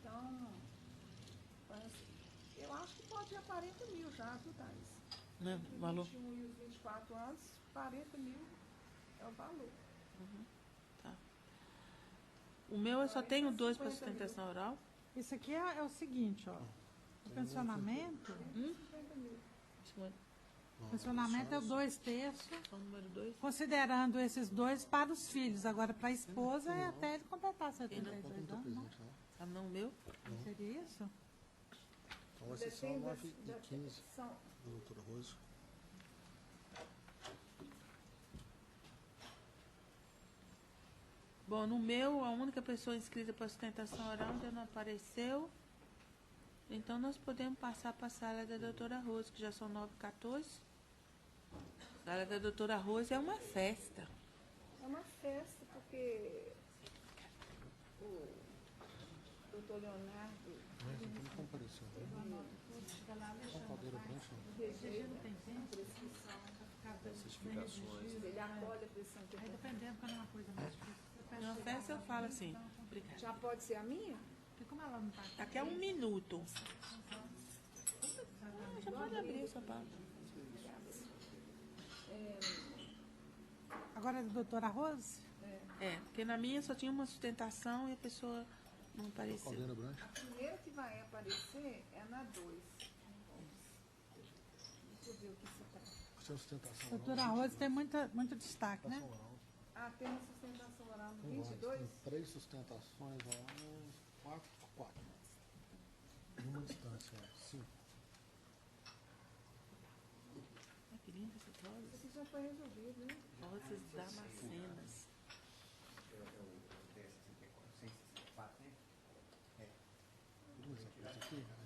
Então, eu acho que pode ir a 40 mil já, viu, Thaís? Entre valor. 21 e os 24 anos, 40 mil é o valor. Tá. O meu eu só tenho 2 para sustentação oral. Isso aqui é o seguinte, ó. O pensionamento... O pensionamento é o 2/3, Número 2. considerando esses 2 para os filhos. Agora, para a esposa, é até ele completar 72 anos. Não? Ah, não, meu? Não seria isso? Então vai ser só 9h15, doutora Rose. Bom, no meu, a única pessoa inscrita para sustentação oral ainda não apareceu. Então, nós podemos passar para a sala da doutora Rose, que já são 9h14. A sala da doutora Rose é uma festa. É uma festa, porque o doutor Leonardo... Mas não compareceu. Ele acolhe a pressão que Aí, dependendo, quando é uma coisa mais difícil. Na festa eu falo assim. Obrigada. já pode ser a minha? Porque como ela não está aqui... Daqui a 1 minuto. Já pode abrir essa parte. Agora é da doutora Rose? Porque na minha só tinha uma sustentação e a pessoa não apareceu. Caldeira Branca. A primeira que vai aparecer é na 2. Deixa eu ver o que você está. Sustentação Doutora Rose tem muito destaque, né? Tem uma sustentação oral no 22? Tem 3 sustentações orais, 4 por 4. E uma distância, 5. Que linda essa rosa. Isso aqui já foi resolvido, né? Rosas damascenas.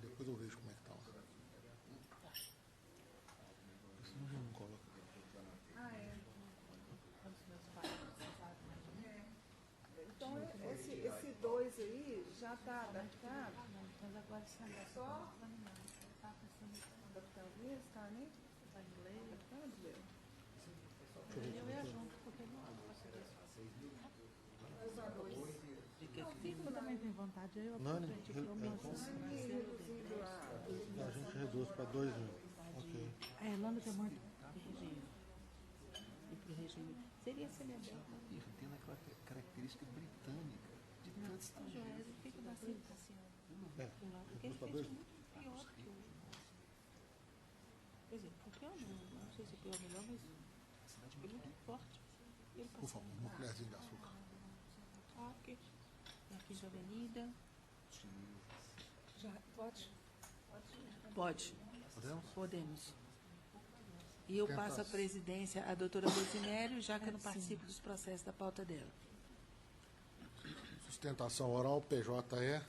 Depois eu vejo como é que tá lá. Senão já não coloca. Então, esse 2 aí já está adaptado. Só adaptando isso, tá, né? Eu ia junto, porque não consegui eu também tenho vontade. Eu Nani, aproveito a gente reduz para 2 mil. Ok. A Irlanda tem muito. Seria semiaberto. Isso tem aquela característica britânica de tantos Ele fica bastante assim, ó. Porque ele Reduz para fez 2 mil. muito pior que o... Quer dizer, o pior não sei se o pior é melhor, mas foi muito forte. Ele Por favor, uma colherzinha de açúcar. Ok. Na Quinta Avenida. Já pode? Pode. Podemos? Podemos. E eu passo a presidência à doutora Rosimério, já que eu não participo dos processos da pauta dela. Sustentação oral, PJE,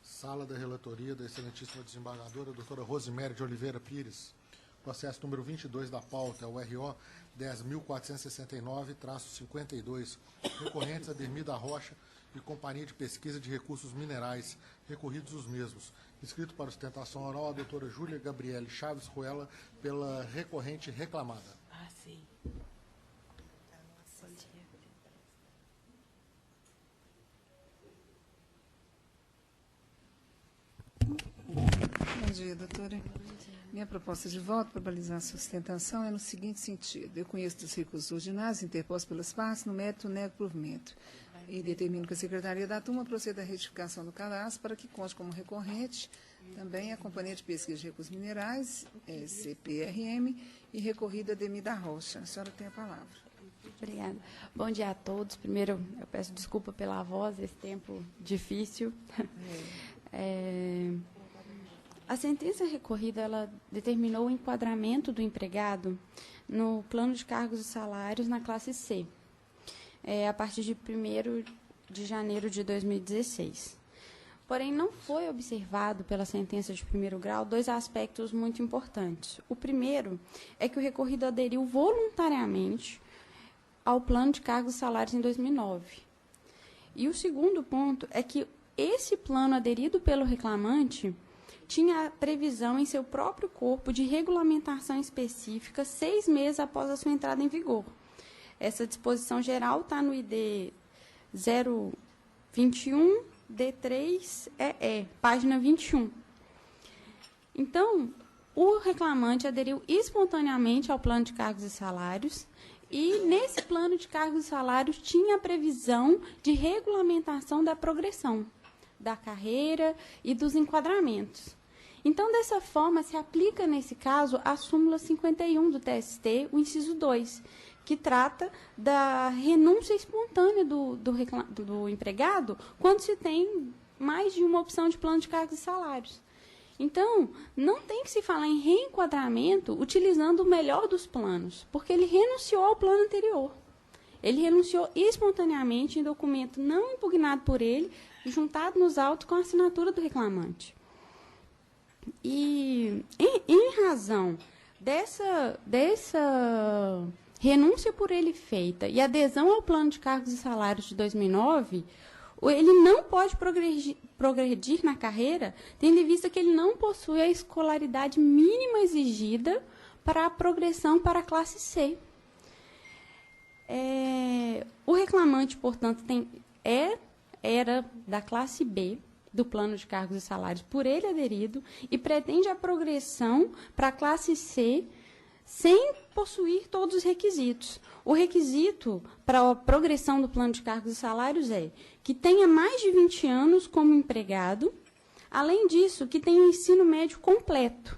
sala da relatoria da excelentíssima desembargadora, doutora Rosimério de Oliveira Pires. Processo número 22 da pauta, é o RO 10.469-52, recorrentes Ademir da Rocha e Companhia de Pesquisa de Recursos Minerais, recorridos os mesmos. Inscrito para sustentação oral, a doutora Júlia Gabriele Chaves Ruela, pela recorrente reclamada. Ah, sim. dia, doutora. Minha proposta de voto para balizar a sustentação é no seguinte sentido. Eu conheço dos recursos ordinários interpostos pelas partes, no mérito, nego provimento. E determino que a Secretaria da Turma proceda à retificação do cadastro para que conste como recorrente também a Companhia de Pesquisa de Recursos Minerais, CPRM, e recorrida Demi da Rocha. A senhora tem a palavra. Obrigada. Bom dia a todos. Primeiro, eu peço desculpa pela voz, esse tempo difícil. A sentença recorrida, ela determinou o enquadramento do empregado no plano de cargos e salários na classe C, a partir de 1º de janeiro de 2016. Porém, não foi observado pela sentença de primeiro grau 2 aspectos muito importantes. O primeiro é que o recorrido aderiu voluntariamente ao plano de cargos e salários em 2009. E o segundo ponto é que esse plano aderido pelo reclamante tinha a previsão em seu próprio corpo de regulamentação específica 6 meses após a sua entrada em vigor. Essa disposição geral está no ID 021 D3EE, página 21. Então, o reclamante aderiu espontaneamente ao plano de cargos e salários, e nesse plano de cargos e salários tinha a previsão de regulamentação da progressão, da carreira e dos enquadramentos. Então, dessa forma, se aplica, nesse caso, a súmula 51 do TST, o inciso 2, que trata da renúncia espontânea do empregado quando se tem mais de uma opção de plano de cargos e salários. Então, não tem que se falar em reenquadramento utilizando o melhor dos planos, porque ele renunciou ao plano anterior. Ele renunciou espontaneamente em documento não impugnado por ele, juntado nos autos com a assinatura do reclamante. E, em razão dessa renúncia por ele feita e adesão ao plano de cargos e salários de 2009, ele não pode progredir na carreira, tendo em vista que ele não possui a escolaridade mínima exigida para a progressão para a classe C. O reclamante, portanto, era da classe B, do plano de cargos e salários por ele aderido, e pretende a progressão para a classe C sem possuir todos os requisitos. O requisito para a progressão do plano de cargos e salários é que tenha mais de 20 anos como empregado, além disso, que tenha o ensino médio completo.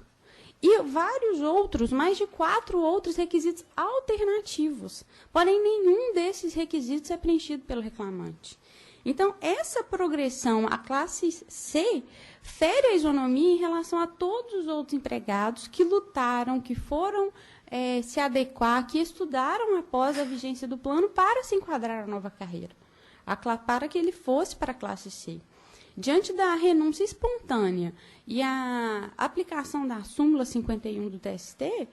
E vários outros, mais de 4 outros requisitos alternativos. Porém, nenhum desses requisitos é preenchido pelo reclamante. Então, essa progressão à classe C fere a isonomia em relação a todos os outros empregados que lutaram, que foram se adequar, que estudaram após a vigência do plano para se enquadrar à nova carreira, para que ele fosse para a classe C. Diante da renúncia espontânea e a aplicação da súmula 51 do TST,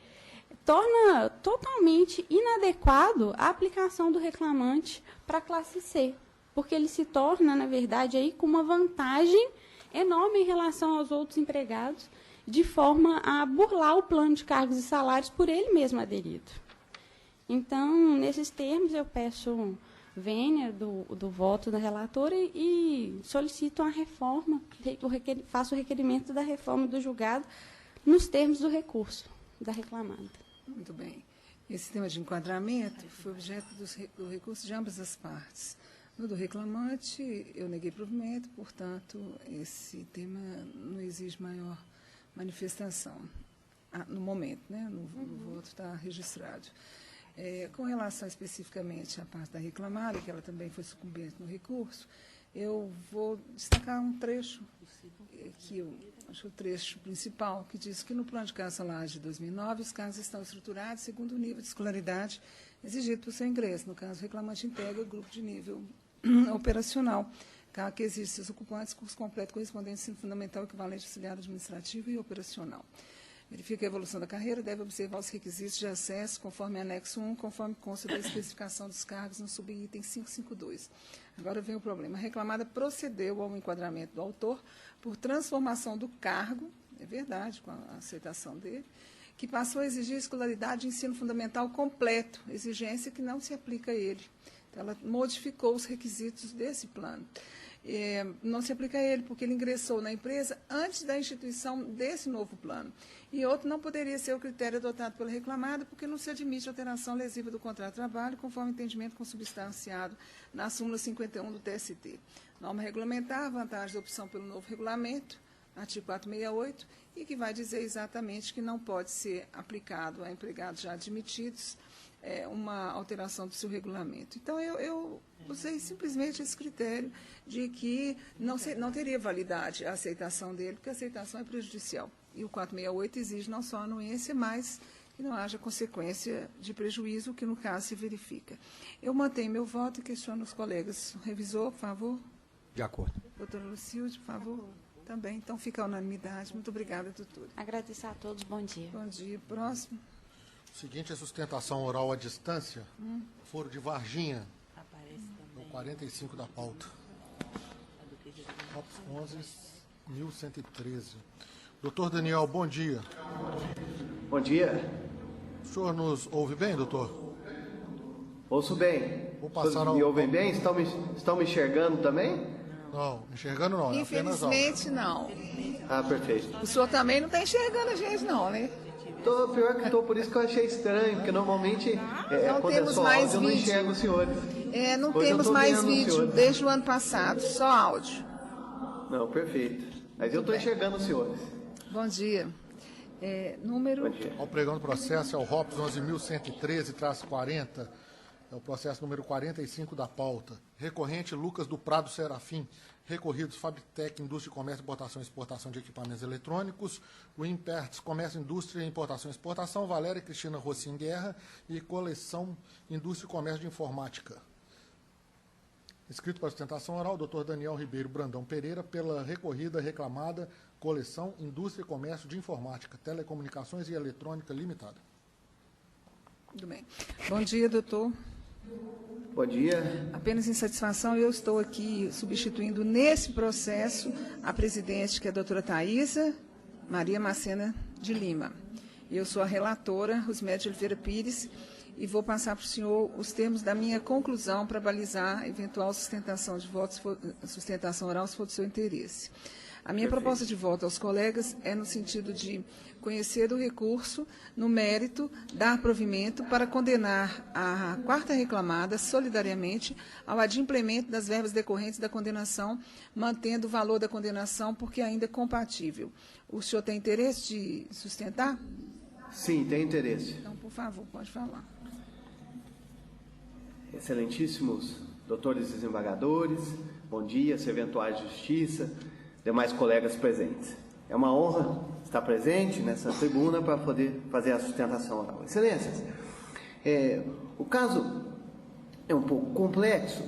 torna totalmente inadequado a aplicação do reclamante para a classe C, porque ele se torna, na verdade, aí com uma vantagem enorme em relação aos outros empregados, de forma a burlar o plano de cargos e salários por ele mesmo aderido. Então, nesses termos, eu peço vênia do voto da relatora e solicito a reforma, faço o requerimento da reforma do julgado nos termos do recurso da reclamada. Muito bem. Esse tema de enquadramento foi objeto do recurso de ambas as partes. No do reclamante, eu neguei provimento, portanto, esse tema não exige maior manifestação no momento, né? No voto está registrado. Com relação especificamente à parte da reclamada, que ela também foi sucumbente no recurso, eu vou destacar um trecho, que eu acho o trecho principal, que diz que no plano de cargos e salários de 2009, os cargos estão estruturados segundo o nível de escolaridade exigido para o seu ingresso. No caso, o reclamante integra o grupo de nível operacional, caso que exige seus ocupantes curso completo correspondente ao ensino fundamental, equivalente auxiliar administrativo e operacional. Verifica a evolução da carreira, deve observar os requisitos de acesso, conforme anexo 1, conforme consta da especificação dos cargos no subitem 552. Agora vem o problema. A reclamada procedeu ao enquadramento do autor por transformação do cargo, é verdade, com a aceitação dele, que passou a exigir escolaridade de ensino fundamental completo, exigência que não se aplica a ele. Então, ela modificou os requisitos desse plano. não se aplica a ele, porque ele ingressou na empresa antes da instituição desse novo plano. E outro não poderia ser o critério adotado pela reclamada, porque não se admite alteração lesiva do contrato de trabalho, conforme entendimento consubstanciado na súmula 51 do TST. Norma regulamentar, vantagem da opção pelo novo regulamento, artigo 468, e que vai dizer exatamente que não pode ser aplicado a empregados já admitidos uma alteração do seu regulamento. Então, eu usei simplesmente esse critério de que não teria validade a aceitação dele, porque a aceitação é prejudicial. E o 468 exige não só a anuência, mas que não haja consequência de prejuízo, que no caso se verifica. Eu mantenho meu voto e questiono os colegas. Revisor, por favor. De acordo. Doutora Lucilde, por favor. Também. Então, fica a unanimidade. Muito obrigada, doutora. Agradeço a todos. Bom dia. Bom dia. Próximo. O seguinte é sustentação oral à distância. Foro de Varginha. É o 45 da pauta. Opus 11.113. Doutor Daniel, bom dia. Bom dia. O senhor nos ouve bem, doutor? Ouço bem. Vou passar me ouvem bem? Estão me enxergando também? Não, enxergando não. Infelizmente, não. Ah, perfeito. O senhor também não está enxergando a gente, não, né? Pior que estou, por isso que eu achei estranho, porque normalmente, quando é só áudio, eu não enxergo os senhores. Não hoje temos mais vídeo desde o ano passado, só áudio. Não, perfeito. Mas eu estou enxergando os senhores. Bom dia. Número... Bom dia. O pregão do processo é o ROPS 11.113-40, é o processo número 45 da pauta. Recorrente Lucas do Prado Serafim, recorridos Fabtec, Indústria, Comércio, Importação e Exportação de Equipamentos Eletrônicos, Wimperts, Comércio, Indústria, Importação e Exportação, Valéria e Cristina Rossim Guerra e Coleção, Indústria e Comércio de Informática. Escrito para sustentação oral, Dr. Daniel Ribeiro Brandão Pereira, pela recorrida reclamada Coleção, Indústria e Comércio de Informática, Telecomunicações e Eletrônica Limitada. Muito bem. Bom dia, doutor. Bom dia. Apenas em satisfação, eu estou aqui substituindo nesse processo a presidente, que é a doutora Thaisa Maria Macena de Lima. Eu sou a relatora, Rosmédio de Oliveira Pires, e vou passar para o senhor os termos da minha conclusão para balizar eventual sustentação de voto, sustentação oral, se for do seu interesse. A minha proposta de voto aos colegas é no sentido de conhecer do recurso, no mérito, dar provimento para condenar a quarta reclamada solidariamente ao adimplemento das verbas decorrentes da condenação, mantendo o valor da condenação, porque ainda é compatível. O senhor tem interesse de sustentar? Sim, tem interesse. Então, por favor, pode falar. Excelentíssimos doutores desembargadores, bom dia, serventuários de justiça, demais colegas presentes. É uma honra estar presente nessa tribuna para poder fazer a sustentação oral. Excelências, o caso é um pouco complexo,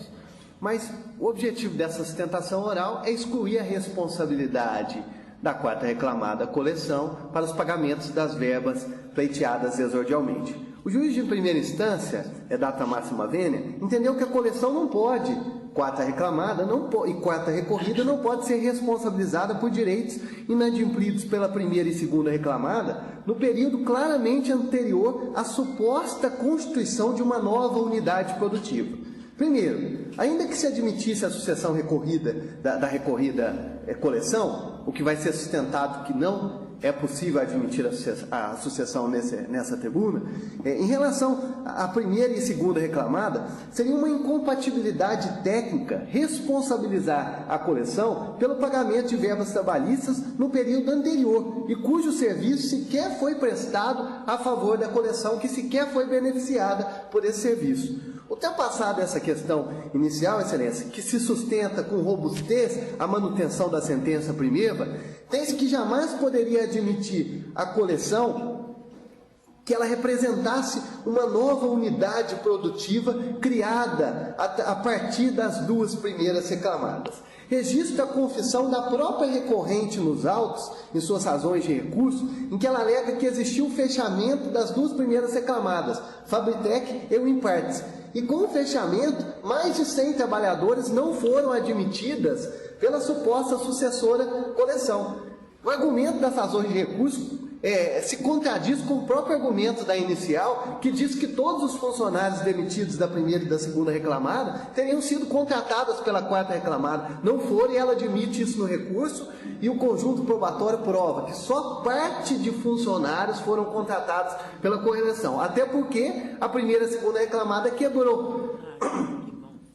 mas o objetivo dessa sustentação oral é excluir a responsabilidade da quarta reclamada coleção para os pagamentos das verbas pleiteadas exordialmente. O juiz de primeira instância, data máxima vênia, entendeu que a coleção não pode, quarta reclamada e quarta recorrida não pode ser responsabilizada por direitos inadimplidos pela primeira e segunda reclamada no período claramente anterior à suposta constituição de uma nova unidade produtiva. Primeiro, ainda que se admitisse a sucessão recorrida da recorrida coleção, o que vai ser sustentado que não é possível admitir a sucessão nessa tribuna, em relação à primeira e segunda reclamada, seria uma incompatibilidade técnica responsabilizar a coleção pelo pagamento de verbas trabalhistas no período anterior e cujo serviço sequer foi prestado a favor da coleção, que sequer foi beneficiada por esse serviço. Ultrapassada essa questão inicial, Excelência, que se sustenta com robustez a manutenção da sentença primeira, tem-se que jamais poderia admitir a coleção que ela representasse uma nova unidade produtiva criada a partir das duas primeiras reclamadas. Registra a confissão da própria recorrente nos autos, em suas razões de recurso, em que ela alega que existiu o fechamento das duas primeiras reclamadas, Fabtec e Wimperts. E com o fechamento, mais de 100 trabalhadores não foram admitidas pela suposta sucessora coleção. O argumento das razões de recurso se contradiz com o próprio argumento da inicial, que diz que todos os funcionários demitidos da primeira e da segunda reclamada teriam sido contratados pela quarta reclamada. Não foram, e ela admite isso no recurso, e o conjunto probatório prova que só parte de funcionários foram contratados pela correção, até porque a primeira e a segunda reclamada quebrou.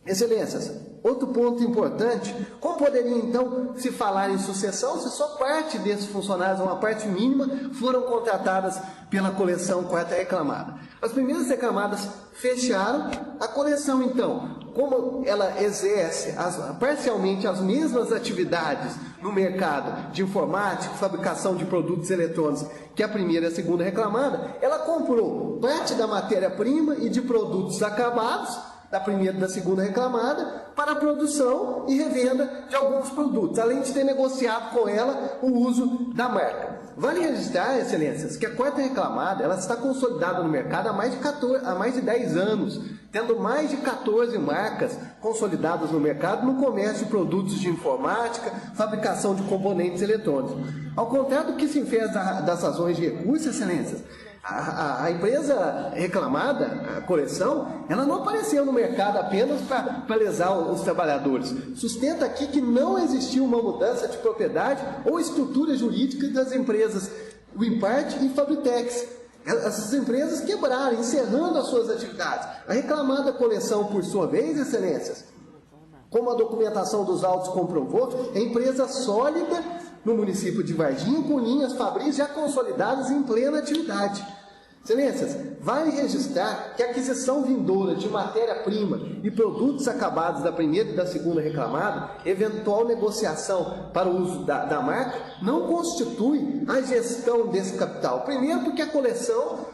Excelências, outro ponto importante: como poderia então se falar em sucessão se só parte desses funcionários, uma parte mínima, foram contratadas pela coleção quarta reclamada? As primeiras reclamadas fecharam, a coleção então, como ela exerce parcialmente as mesmas atividades no mercado de informática, fabricação de produtos eletrônicos que a primeira e a segunda reclamada, ela comprou parte da matéria-prima e de produtos acabados da primeira e da segunda reclamada para a produção e revenda de alguns produtos, além de ter negociado com ela o uso da marca. Vale registrar, excelências, que a quarta reclamada ela está consolidada no mercado há mais de 10 anos, tendo mais de 14 marcas consolidadas no mercado no comércio de produtos de informática, fabricação de componentes eletrônicos. Ao contrário do que se infere das razões de recurso, excelências, a empresa reclamada, a coleção, ela não apareceu no mercado apenas para lesar os trabalhadores. Sustenta aqui que não existiu uma mudança de propriedade ou estrutura jurídica das empresas Wimpart e Fabritex. Essas empresas quebraram, encerrando as suas atividades. A reclamada coleção, por sua vez, excelências, como a documentação dos autos comprovou, é empresa sólida no município de Varginha, com linhas fabris já consolidadas em plena atividade. Excelências, vale registrar que a aquisição vindoura de matéria-prima e produtos acabados da primeira e da segunda reclamada, eventual negociação para o uso da marca, não constitui a gestão desse capital. Primeiro, porque a coleção,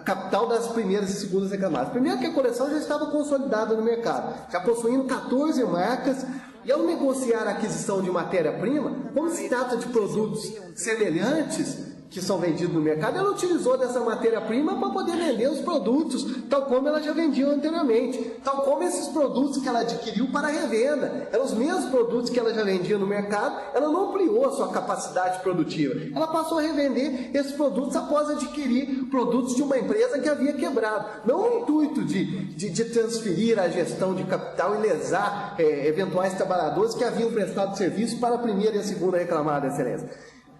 capital das primeiras e segundas reclamadas. Primeiro, que a coleção já estava consolidada no mercado, já possuindo 14 marcas. E ao negociar a aquisição de matéria-prima, como se trata de produtos semelhantes que são vendidos no mercado, ela utilizou dessa matéria-prima para poder vender os produtos, tal como ela já vendia anteriormente, tal como esses produtos que ela adquiriu para revenda. Eram os mesmos produtos que ela já vendia no mercado, ela não ampliou a sua capacidade produtiva. Ela passou a revender esses produtos após adquirir produtos de uma empresa que havia quebrado. Não no intuito de transferir a gestão de capital e lesar eventuais trabalhadores que haviam prestado serviço para a primeira e a segunda reclamada, excelência.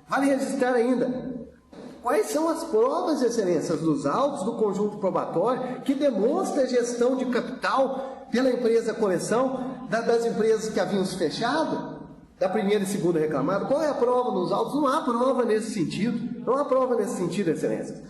Vale registrar ainda quais são as provas, excelências, dos autos do conjunto probatório que demonstra a gestão de capital pela empresa coleção das empresas que haviam se fechado, da primeira e segunda reclamada. Qual é a prova nos autos? Não há prova nesse sentido. Não há prova nesse sentido, excelências.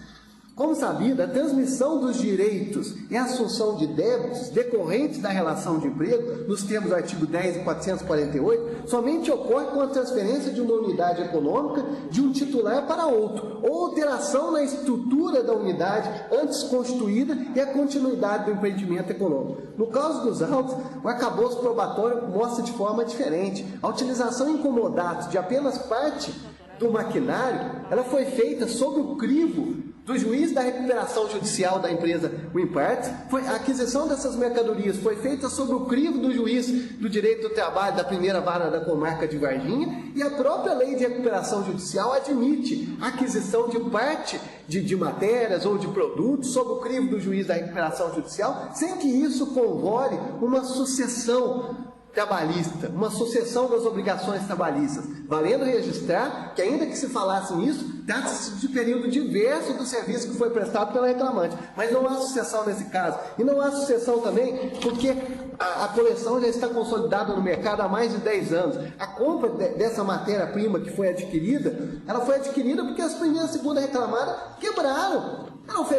Como sabido, a transmissão dos direitos e a assunção de débitos decorrentes da relação de emprego, nos termos do artigo 10 e 448, somente ocorre com a transferência de uma unidade econômica de um titular para outro, ou alteração na estrutura da unidade antes constituída e a continuidade do empreendimento econômico. No caso dos autos, o arcabouço probatório mostra de forma diferente. A utilização em comodato de apenas parte do maquinário, ela foi feita sob o crivo do juiz da recuperação judicial da empresa Wimpart. A aquisição dessas mercadorias foi feita sob o crivo do juiz do direito do trabalho da primeira vara da comarca de Varginha, e a própria lei de recuperação judicial admite a aquisição de parte de matérias ou de produtos sob o crivo do juiz da recuperação judicial, sem que isso convore uma sucessão trabalhista, uma sucessão das obrigações trabalhistas. Valendo registrar que, ainda que se falasse nisso, trata-se de período diverso do serviço que foi prestado pela reclamante. Mas não há sucessão nesse caso. E não há sucessão também porque a coleção já está consolidada no mercado há mais de 10 anos. A compra dessa matéria-prima que foi adquirida, ela foi adquirida porque as primeiras e segunda reclamadas quebraram.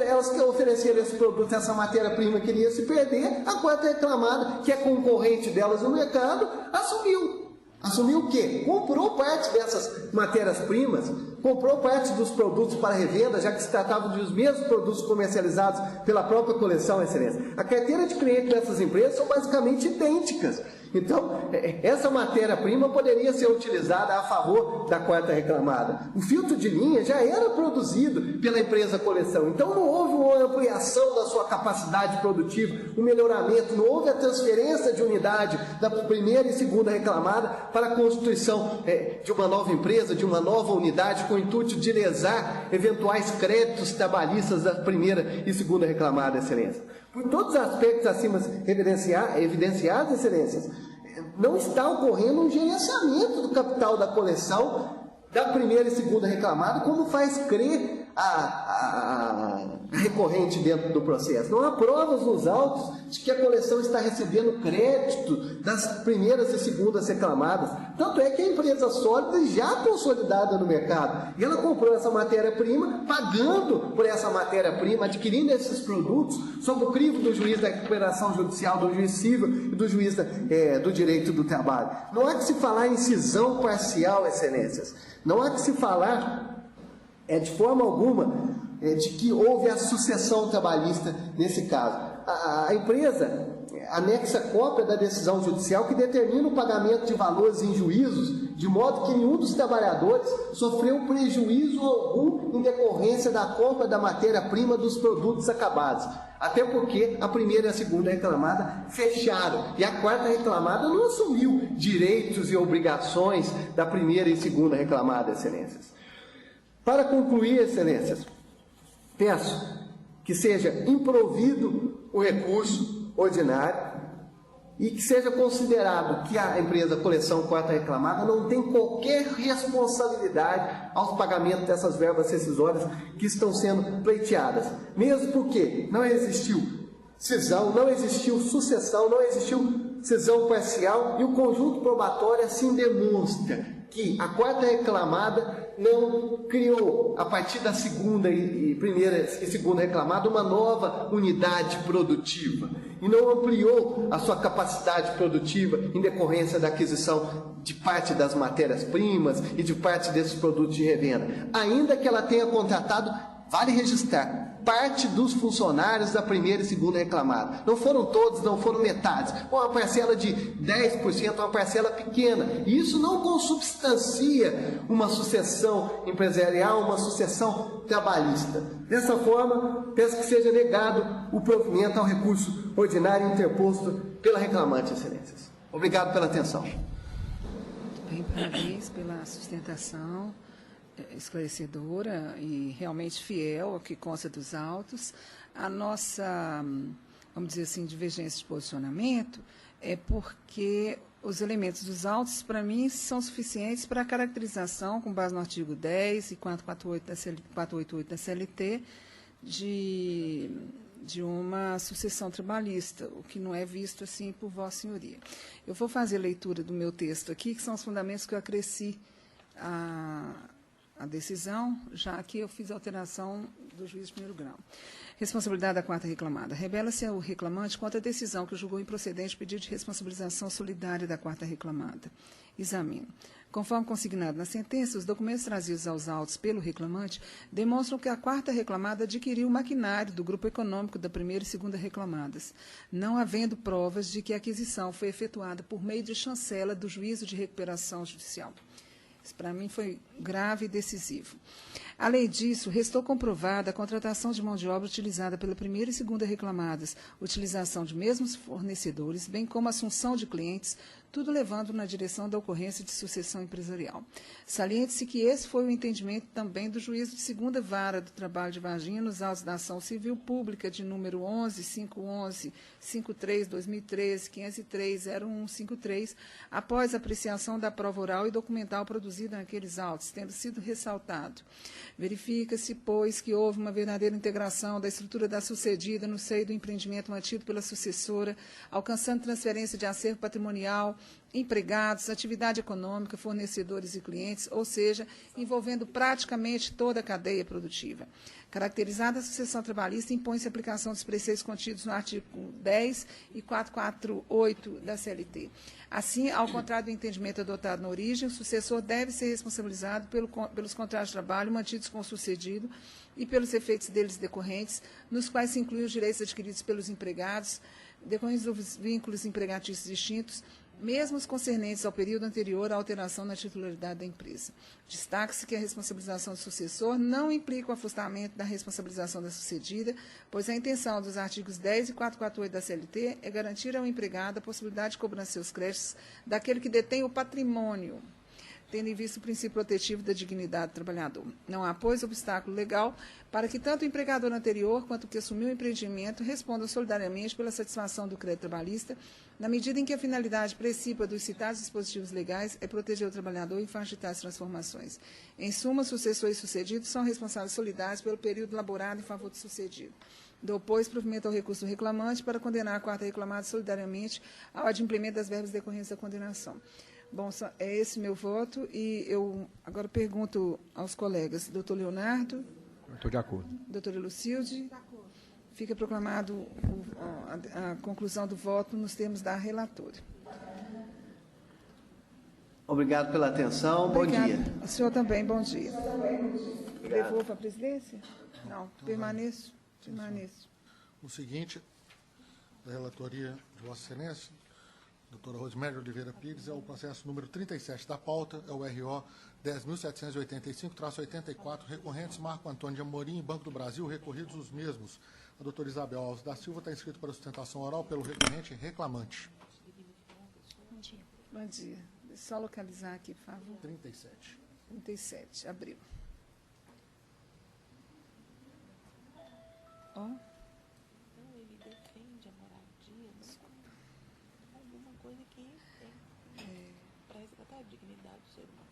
Elas que ofereceram esse produto, essa matéria-prima que iria se perder, a quarta reclamada, que é concorrente delas no mercado, assumiu. Assumiu o quê? Comprou parte dessas matérias-primas, comprou parte dos produtos para revenda, já que se tratava dos mesmos produtos comercializados pela própria coleção, excelência. A carteira de clientes dessas empresas são basicamente idênticas. Então, essa matéria-prima poderia ser utilizada a favor da quarta reclamada. O filtro de linha já era produzido pela empresa Coleção, então não houve uma ampliação da sua capacidade produtiva, um melhoramento, não houve a transferência de unidade da primeira e segunda reclamada para a constituição de uma nova empresa, de uma nova unidade, com o intuito de lesar eventuais créditos trabalhistas da primeira e segunda reclamada, Excelência. Por todos os aspectos acima evidenciados, Excelências, não está ocorrendo um gerenciamento do capital da coleção da primeira e segunda reclamada, como faz crer a recorrente dentro do processo. Não há provas nos autos de que a coleção está recebendo crédito das primeiras e segundas reclamadas. Tanto é que a empresa sólida já consolidada no mercado. E ela comprou essa matéria-prima, pagando por essa matéria-prima, adquirindo esses produtos, sob o crivo do juiz da recuperação judicial, do juiz civil e do juiz do direito do trabalho. Não há que se falar em cisão parcial, Excelências. Não há que se falar de forma alguma de que houve a sucessão trabalhista nesse caso. A empresa anexa cópia da decisão judicial que determina o pagamento de valores em juízos, de modo que nenhum dos trabalhadores sofreu prejuízo algum em decorrência da compra da matéria-prima dos produtos acabados. Até porque a primeira e a segunda reclamada fecharam. E a quarta reclamada não assumiu direitos e obrigações da primeira e segunda reclamada, Excelências. Para concluir, Excelências, peço que seja improvido o recurso ordinário e que seja considerado que a empresa Coleção Quarta Reclamada não tem qualquer responsabilidade aos pagamentos dessas verbas rescisórias que estão sendo pleiteadas. Mesmo porque não existiu cisão, não existiu sucessão, não existiu cisão parcial e o conjunto probatório assim demonstra que a quarta reclamada não criou, a partir da segunda e primeira e segunda reclamada, uma nova unidade produtiva e não ampliou a sua capacidade produtiva em decorrência da aquisição de parte das matérias-primas e de parte desses produtos de revenda, ainda que ela tenha contratado, vale registrar, parte dos funcionários da primeira e segunda reclamada. Não foram todos, não foram metades. Uma parcela de 10%, uma parcela pequena. E isso não consubstancia uma sucessão empresarial, uma sucessão trabalhista. Dessa forma, peço que seja negado o provimento ao recurso ordinário interposto pela reclamante, Excelências. Obrigado pela atenção. Muito bem, parabéns pela sustentação esclarecedora e realmente fiel ao que consta dos autos. A nossa, vamos dizer assim, divergência de posicionamento é porque os elementos dos autos, para mim, são suficientes para a caracterização, com base no artigo 10 e 488 da CLT, de uma sucessão trabalhista, o que não é visto assim por Vossa Senhoria. Eu vou fazer a leitura do meu texto aqui, que são os fundamentos que eu acresci a decisão, já que eu fiz a alteração do juiz de primeiro grau. Responsabilidade da quarta reclamada. Rebela-se o reclamante contra a decisão que julgou improcedente o pedido de responsabilização solidária da quarta reclamada. Examino. Conforme consignado na sentença, os documentos trazidos aos autos pelo reclamante demonstram que a quarta reclamada adquiriu o maquinário do grupo econômico da primeira e segunda reclamadas, não havendo provas de que a aquisição foi efetuada por meio de chancela do juízo de recuperação judicial. Isso, para mim, foi grave e decisivo. Além disso, restou comprovada a contratação de mão de obra utilizada pela primeira e segunda reclamadas, utilização de mesmos fornecedores, bem como assunção de clientes, tudo levando na direção da ocorrência de sucessão empresarial. Saliente-se que esse foi o entendimento também do juízo de segunda vara do trabalho de Varginha nos autos da ação civil pública de número 11.511.53.2013, 503.0153, após a apreciação da prova oral e documental produzida naqueles autos, tendo sido ressaltado. Verifica-se, pois, que houve uma verdadeira integração da estrutura da sucedida no seio do empreendimento mantido pela sucessora, alcançando transferência de acervo patrimonial, empregados, atividade econômica, fornecedores e clientes, ou seja, envolvendo praticamente toda a cadeia produtiva. Caracterizada a sucessão trabalhista, impõe-se a aplicação dos preceitos contidos no artigo 10 e 448 da CLT. Assim, ao contrário do entendimento adotado na origem, o sucessor deve ser responsabilizado pelos contratos de trabalho mantidos com o sucedido e pelos efeitos deles decorrentes, nos quais se incluem os direitos adquiridos pelos empregados, decorrentes dos vínculos empregatícios distintos, mesmo os concernentes ao período anterior à alteração na titularidade da empresa. Destaque-se que a responsabilização do sucessor não implica o afastamento da responsabilização da sucedida, pois a intenção dos artigos 10 e 448 da CLT é garantir ao empregado a possibilidade de cobrar seus créditos daquele que detém o patrimônio, tendo em vista o princípio protetivo da dignidade do trabalhador. Não há, pois, obstáculo legal para que tanto o empregador anterior quanto o que assumiu o empreendimento respondam solidariamente pela satisfação do crédito trabalhista, na medida em que a finalidade principal dos citados dispositivos legais é proteger o trabalhador e facilitar as transformações. Em suma, sucessor e sucedido são responsáveis solidários pelo período laborado em favor do sucedido. Dou, pois, provimento ao recurso do reclamante para condenar a quarta reclamada solidariamente ao adimplemento das verbas decorrentes da condenação. Bom, é esse meu voto e eu agora pergunto aos colegas. Doutor Leonardo? Estou de acordo. Doutora Lucilde? Fica proclamado a conclusão do voto nos termos da relatora. Obrigado pela atenção. Obrigada. Bom dia. O senhor também, bom dia. Devolvo a presidência? Não, permaneço. Permaneço. O seguinte, da relatoria de Vossa Excelência, doutora Rosiméria Oliveira Pires, é o processo número 37 da pauta, é o RO 10.785-84, recorrentes Marco Antônio de Amorim e Banco do Brasil, recorridos os mesmos. A doutora Isabel Alves da Silva está inscrito para sustentação oral pelo recorrente reclamante. Bom dia. Bom dia. Só localizar aqui, por favor. 37. 37, abril. Ó. Então, ele defende a moradia, alguma coisa que tem para resgatar a dignidade do ser humano.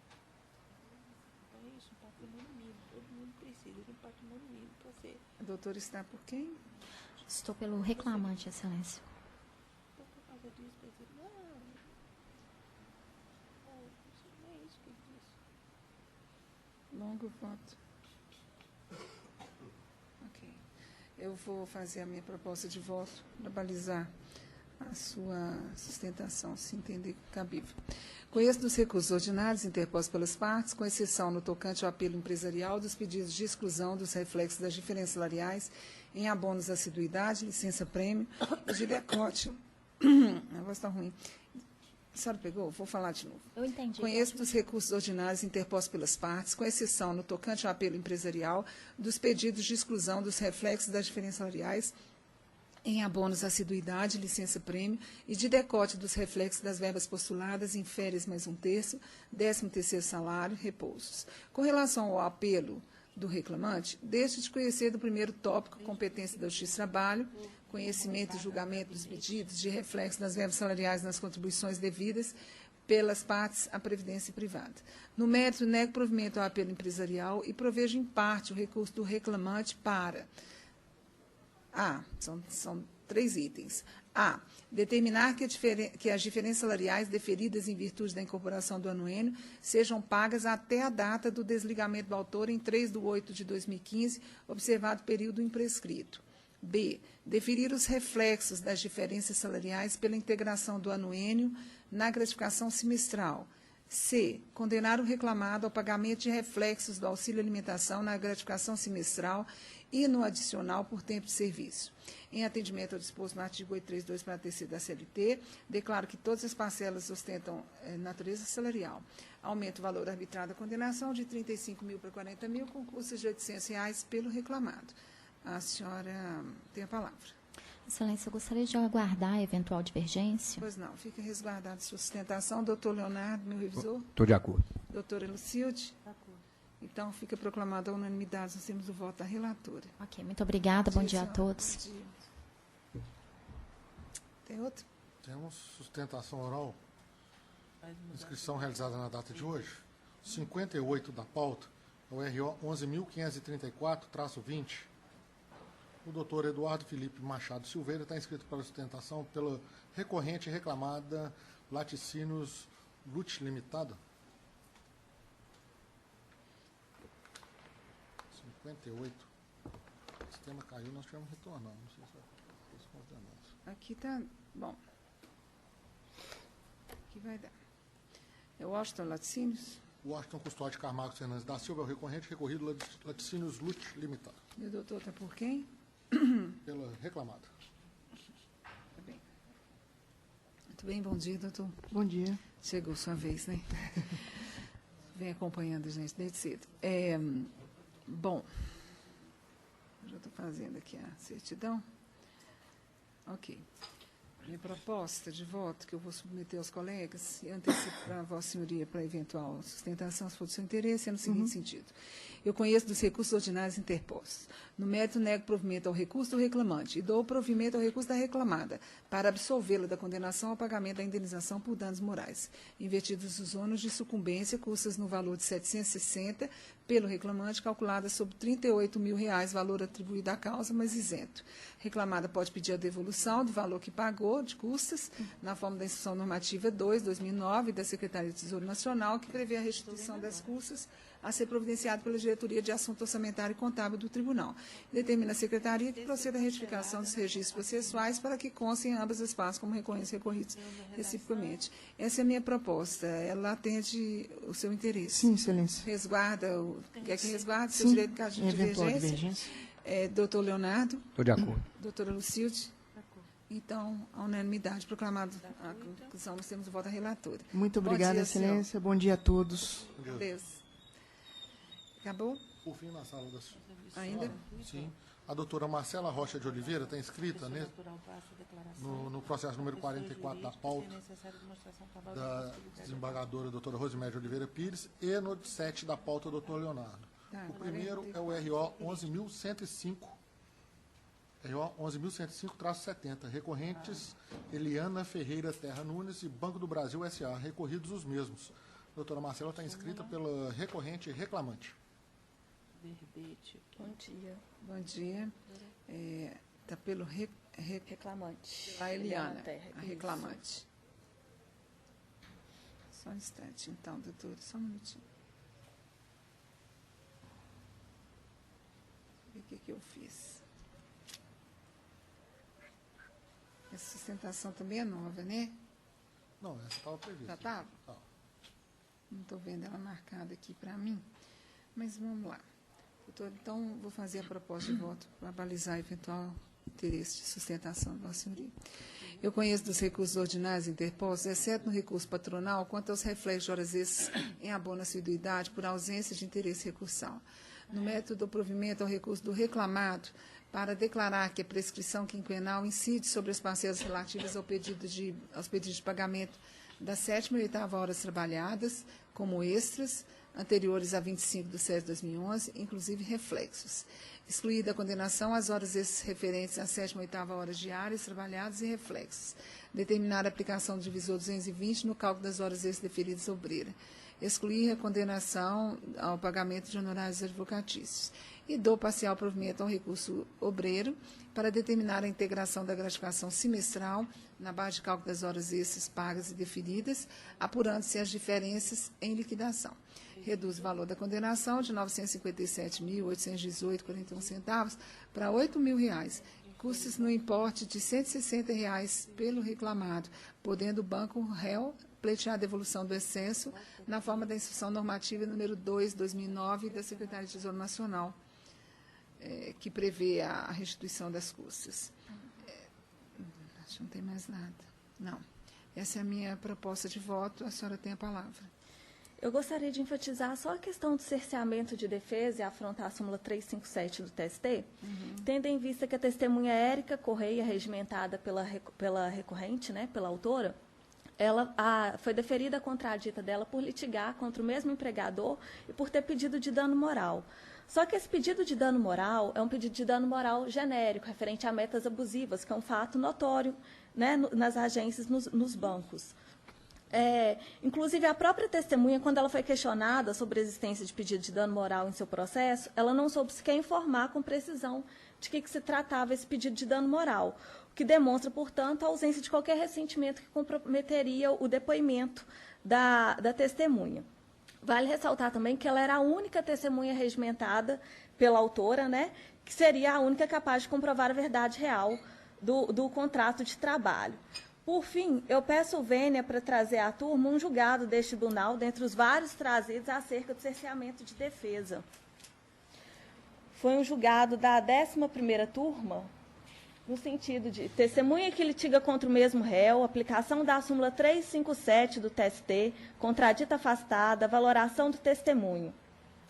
Então, é isso, um patrimônio mínimo. Todo mundo precisa de um patrimônio mínimo para ser. A doutora está por quem? Estou pelo reclamante, Excelência. Então, por causa disso, presidente, não é isso que ele disse. Longo voto. Ok. Eu vou fazer a minha proposta de voto para balizar a sua sustentação, se entender cabível. Conheço dos recursos ordinários interpostos pelas partes, com exceção no tocante ao apelo empresarial dos pedidos de exclusão dos reflexos das diferenças salariais em abonos à assiduidade, licença-prêmio e de decote. A voz está ruim. A senhora pegou? Vou falar de novo. Eu entendi. Conheço dos recursos ordinários interpostos pelas partes, com exceção no tocante ao apelo empresarial dos pedidos de exclusão dos reflexos das diferenças salariais em abonos à assiduidade, licença-prêmio e de decote dos reflexos das verbas postuladas em férias mais um terço, 13º salário, repousos. Com relação ao apelo do reclamante, deixo de conhecer do primeiro tópico, competência da Justiça do Trabalho, conhecimento e julgamento dos pedidos de reflexo das verbas salariais nas contribuições devidas pelas partes à previdência privada. No mérito, nego provimento ao apelo empresarial e provejo em parte o recurso do reclamante para são 3 itens. A. Determinar que as diferenças salariais deferidas em virtude da incorporação do anuênio sejam pagas até a data do desligamento do autor em 3/8/2015, observado o período imprescrito. B. Deferir os reflexos das diferenças salariais pela integração do anuênio na gratificação semestral. C. Condenar o reclamado ao pagamento de reflexos do auxílio alimentação na gratificação semestral e no adicional por tempo de serviço. Em atendimento ao disposto no artigo 832, parágrafo 3º da CLT, declaro que todas as parcelas ostentam natureza salarial. Aumento o valor arbitrário da condenação de 35 mil para 40 mil, com custas de R$ 800 pelo reclamado. A senhora tem a palavra. Excelência, eu gostaria de aguardar a eventual divergência. Pois não, fica resguardada sua sustentação. Doutor Leonardo, meu revisor. Estou de acordo. Doutora Lucilde. De acordo. Então, fica proclamada a unanimidade, nós temos o voto da relatora. Ok, muito obrigada, bom dia a todos. Bom dia. Tem outro? Temos sustentação oral. Inscrição realizada na data de hoje. 58 da pauta, é o RO 11.534-20. O doutor Eduardo Felipe Machado Silveira está inscrito para sustentação pela recorrente reclamada Laticínios Lut Limitada. 58. O sistema caiu, nós tivemos retornando. Não sei se os coordenados. Aqui está. Bom. Aqui vai dar. É o Washington Laticínios? Washington Custódio Carmargo Fernandes da Silva é o recorrente recorrido Laticínios Lut Limitada. E o doutor está por quem? Pela reclamada. Tá bem. Muito bem, bom dia, doutor. Bom dia. Chegou sua vez, né? Vem acompanhando a gente desde cedo. Bom, já estou fazendo aqui a certidão. Ok. Minha proposta de voto, que eu vou submeter aos colegas, e antecipo para a Vossa Senhoria para eventual sustentação, se for do seu interesse, é no seguinte sentido. Eu conheço dos recursos ordinários interpostos. No mérito, nego provimento ao recurso do reclamante e dou provimento ao recurso da reclamada, para absolvê-la da condenação ao pagamento da indenização por danos morais, invertidos os ônus de sucumbência, custas no valor de 760 pelo reclamante, calculada sobre R$ 38.000, valor atribuído à causa, mas isento. Reclamada pode pedir a devolução do valor que pagou de custas, na forma da Instrução Normativa 2/2009 da Secretaria do Tesouro Nacional, que prevê a restituição das custas a ser providenciado pela Diretoria de Assunto Orçamentário e Contábil do Tribunal. Determina a Secretaria que proceda à retificação dos registros processuais para que constem ambas as partes como recorrentes recorridos reciprocamente. Essa é a minha proposta. Ela atende o seu interesse. Sim, excelência. Resguarda, quer que resguarde seu Sim, direito de caso de divergência? Doutor Leonardo? Estou de acordo. Doutora Lucilde? Então, a unanimidade proclamada a conclusão, nós temos o voto da relatora. Muito obrigada, excelência. Bom dia a todos. Deus. Acabou? Por fim, na sala das... Ainda? Sim. A doutora Marcela Rocha de Oliveira está inscrita no processo número 44 da pauta da desembargadora doutora Rosimédia Oliveira Pires e no 7 da pauta do doutor Leonardo. O primeiro é o RO 11.105, RO 11.105-70, recorrentes Eliana Ferreira Terra Nunes e Banco do Brasil S.A., recorridos os mesmos. A doutora Marcela está inscrita pela recorrente reclamante. Bom dia. Bom dia. Está pelo reclamante. A Eliana, a reclamante. Só um instante, então, doutora, só um minutinho. O que eu fiz? Essa sustentação também é nova, né? Não, essa estava prevista. Já estava? Tá. Não estou vendo ela marcada aqui para mim, mas vamos lá. Doutor, então, vou fazer a proposta de voto para balizar eventual interesse de sustentação da Vossa Senhoria. Eu conheço dos recursos ordinários interpostos, exceto no recurso patronal, quanto aos reflexos de horas extras em abono à assiduidade por ausência de interesse recursal. No método do provimento ao recurso do reclamado, para declarar que a prescrição quinquenal incide sobre as parcelas relativas aos pedidos de pagamento das 7ª e 8ª horas trabalhadas, como extras, anteriores a 25/7/2011, inclusive reflexos. Excluída a condenação às horas extras referentes às 7ª e 8ª horas diárias trabalhadas e reflexos. Determinar a aplicação do divisor 220 no cálculo das horas extras deferidas obreira. Excluir a condenação ao pagamento de honorários advocatícios. E dou parcial provimento ao recurso obreiro para determinar a integração da gratificação semestral na base de cálculo das horas extras pagas e deferidas, apurando-se as diferenças em liquidação. Reduz o valor da condenação de R$ 957.818,41 para R$ 8.000, custos no importe de R$ 160 pelo reclamado, podendo o banco réu pleitear a devolução do excesso na forma da Instrução Normativa número 2/2009 da Secretaria de Tesouro Nacional, que prevê a restituição das custas. Acho que não tem mais nada. Não. Essa é a minha proposta de voto. A senhora tem a palavra. Eu gostaria de enfatizar só a questão do cerceamento de defesa e afrontar a súmula 357 do TST, tendo em vista que a testemunha Érica Correia, regimentada pela recorrente, né, pela autora, ela foi deferida a contradita dela por litigar contra o mesmo empregador e por ter pedido de dano moral. Só que esse pedido de dano moral é um pedido de dano moral genérico, referente a metas abusivas, que é um fato notório, né, nas agências, nos bancos. Inclusive, a própria testemunha, quando ela foi questionada sobre a existência de pedido de dano moral em seu processo, ela não soube sequer informar com precisão de que se tratava esse pedido de dano moral, o que demonstra, portanto, a ausência de qualquer ressentimento que comprometeria o depoimento da testemunha. Vale ressaltar também que ela era a única testemunha regimentada pela autora, né, que seria a única capaz de comprovar a verdade real do contrato de trabalho. Por fim, eu peço vênia para trazer à turma um julgado deste tribunal, dentre os vários trazidos acerca do cerceamento de defesa. Foi um julgado da 11ª turma, no sentido de testemunha que litiga contra o mesmo réu, aplicação da súmula 357 do TST, contradita afastada, valoração do testemunho.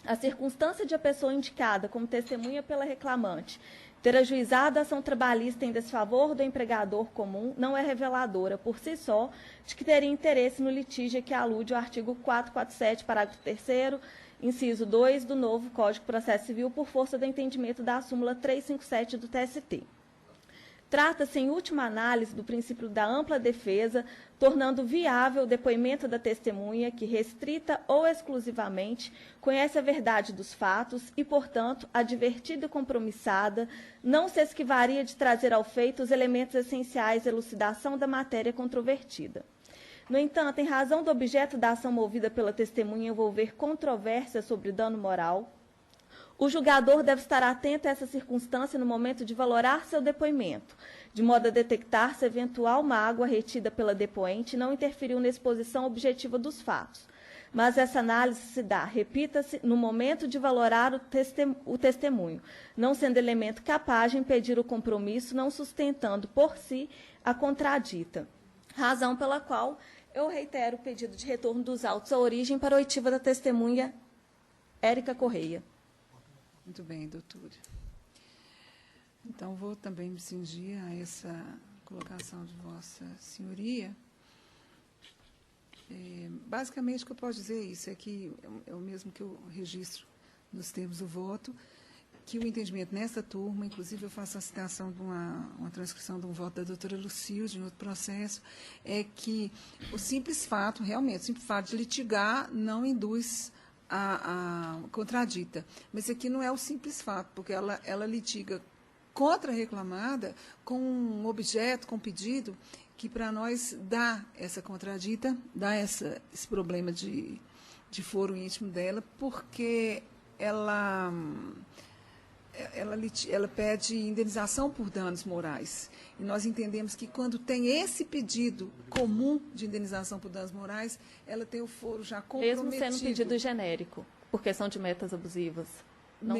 A circunstância de a pessoa indicada como testemunha pela reclamante ter ajuizado a ação trabalhista em desfavor do empregador comum não é reveladora, por si só, de que teria interesse no litígio a que alude o artigo 447, parágrafo 3º, inciso 2 do novo Código de Processo Civil, por força do entendimento da súmula 357 do TST. Trata-se, em última análise, do princípio da ampla defesa, tornando viável o depoimento da testemunha que, restrita ou exclusivamente, conhece a verdade dos fatos e, portanto, advertida e compromissada, não se esquivaria de trazer ao feito os elementos essenciais de elucidação da matéria controvertida. No entanto, em razão do objeto da ação movida pela testemunha envolver controvérsia sobre dano moral, o julgador deve estar atento a essa circunstância no momento de valorar seu depoimento, de modo a detectar se eventual mágoa retida pela depoente não interferiu na exposição objetiva dos fatos. Mas essa análise se dá, repita-se, no momento de valorar o testemunho, não sendo elemento capaz de impedir o compromisso, não sustentando por si a contradita. Razão pela qual eu reitero o pedido de retorno dos autos à origem para a oitiva da testemunha Érica Correia. Muito bem, doutora. Então, vou também me cingir a essa colocação de Vossa Senhoria. Basicamente, o que eu posso dizer é isso, é que é o mesmo que eu registro nos termos do voto, que o entendimento nesta turma, inclusive eu faço a citação de uma transcrição de um voto da doutora Lucilde, em outro processo, é que o simples fato, realmente, o simples fato de litigar não induz a contradita. Mas aqui não é o simples fato, porque ela litiga contra a reclamada com um objeto, com um pedido, que para nós dá essa contradita, dá esse problema de foro íntimo dela, porque ela pede indenização por danos morais. E nós entendemos que quando tem esse pedido comum de indenização por danos morais, ela tem o foro já comprometido. Mesmo sendo um pedido genérico, por questão de metas abusivas. Não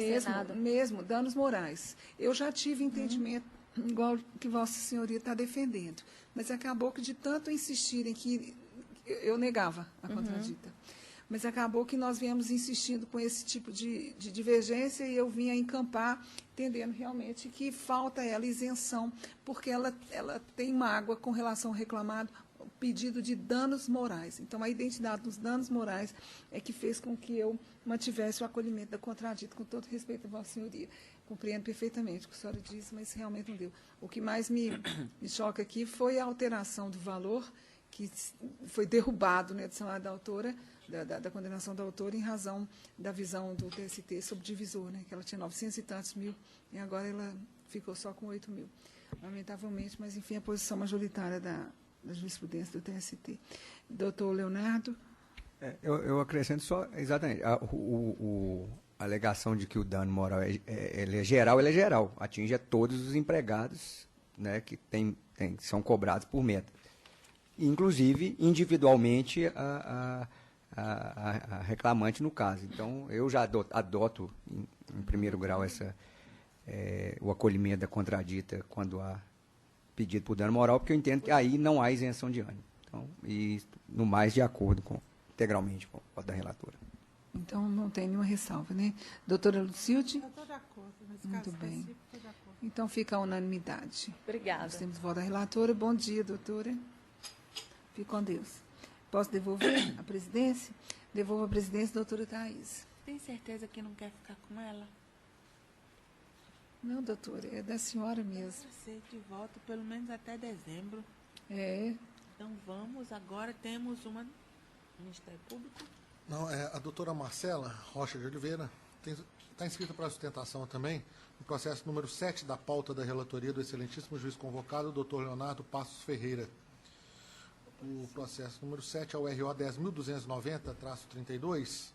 mesmo, danos morais. Eu já tive entendimento, igual que Vossa Senhoria está defendendo, mas acabou que de tanto insistirem que eu negava a contradita. Mas acabou que nós viemos insistindo com esse tipo de divergência e eu vinha encampar, entendendo realmente que falta ela isenção, porque ela tem mágoa com relação ao reclamado, pedido de danos morais. Então, a identidade dos danos morais é que fez com que eu mantivesse o acolhimento da contradita, com todo respeito à Vossa Senhoria. Compreendo perfeitamente o que a senhora disse, mas realmente não deu. O que mais me choca aqui foi a alteração do valor, que foi derrubado, né, do salário da autora, da condenação da autora, em razão da visão do TST sobre divisor, né, que ela tinha 900 e tantos mil, e agora ela ficou só com 8 mil. Lamentavelmente, mas, enfim, a posição majoritária da jurisprudência do TST. Doutor Leonardo? Eu acrescento só, exatamente, a alegação de que o dano moral ele é geral, atinge a todos os empregados, né, que são cobrados por meta. Inclusive, individualmente, a reclamante no caso. Então, eu já adoto em primeiro grau o acolhimento da contradita quando há pedido por dano moral, porque eu entendo que aí não há isenção de ânimo. Então, e no mais de acordo integralmente com o da relatora. Então, não tem nenhuma ressalva, né? Doutora Lucilde? Eu estou de acordo. Muito bem. Então, fica a unanimidade. Obrigada. Nós temos voto da relatora. Bom dia, doutora. Fique com Deus. Posso devolver a presidência? Devolvo a presidência, doutora Thaís. Tem certeza que não quer ficar com ela? Não, doutora, é da senhora mesmo. Eu de volta pelo menos até dezembro. Então vamos, agora temos uma Ministério Público. Não, a doutora Marcela Rocha de Oliveira está inscrita para sustentação também no processo número 7 da pauta da relatoria do excelentíssimo juiz convocado, doutor Leonardo Passos Ferreira. O processo número 7 é o RO 10.290-32,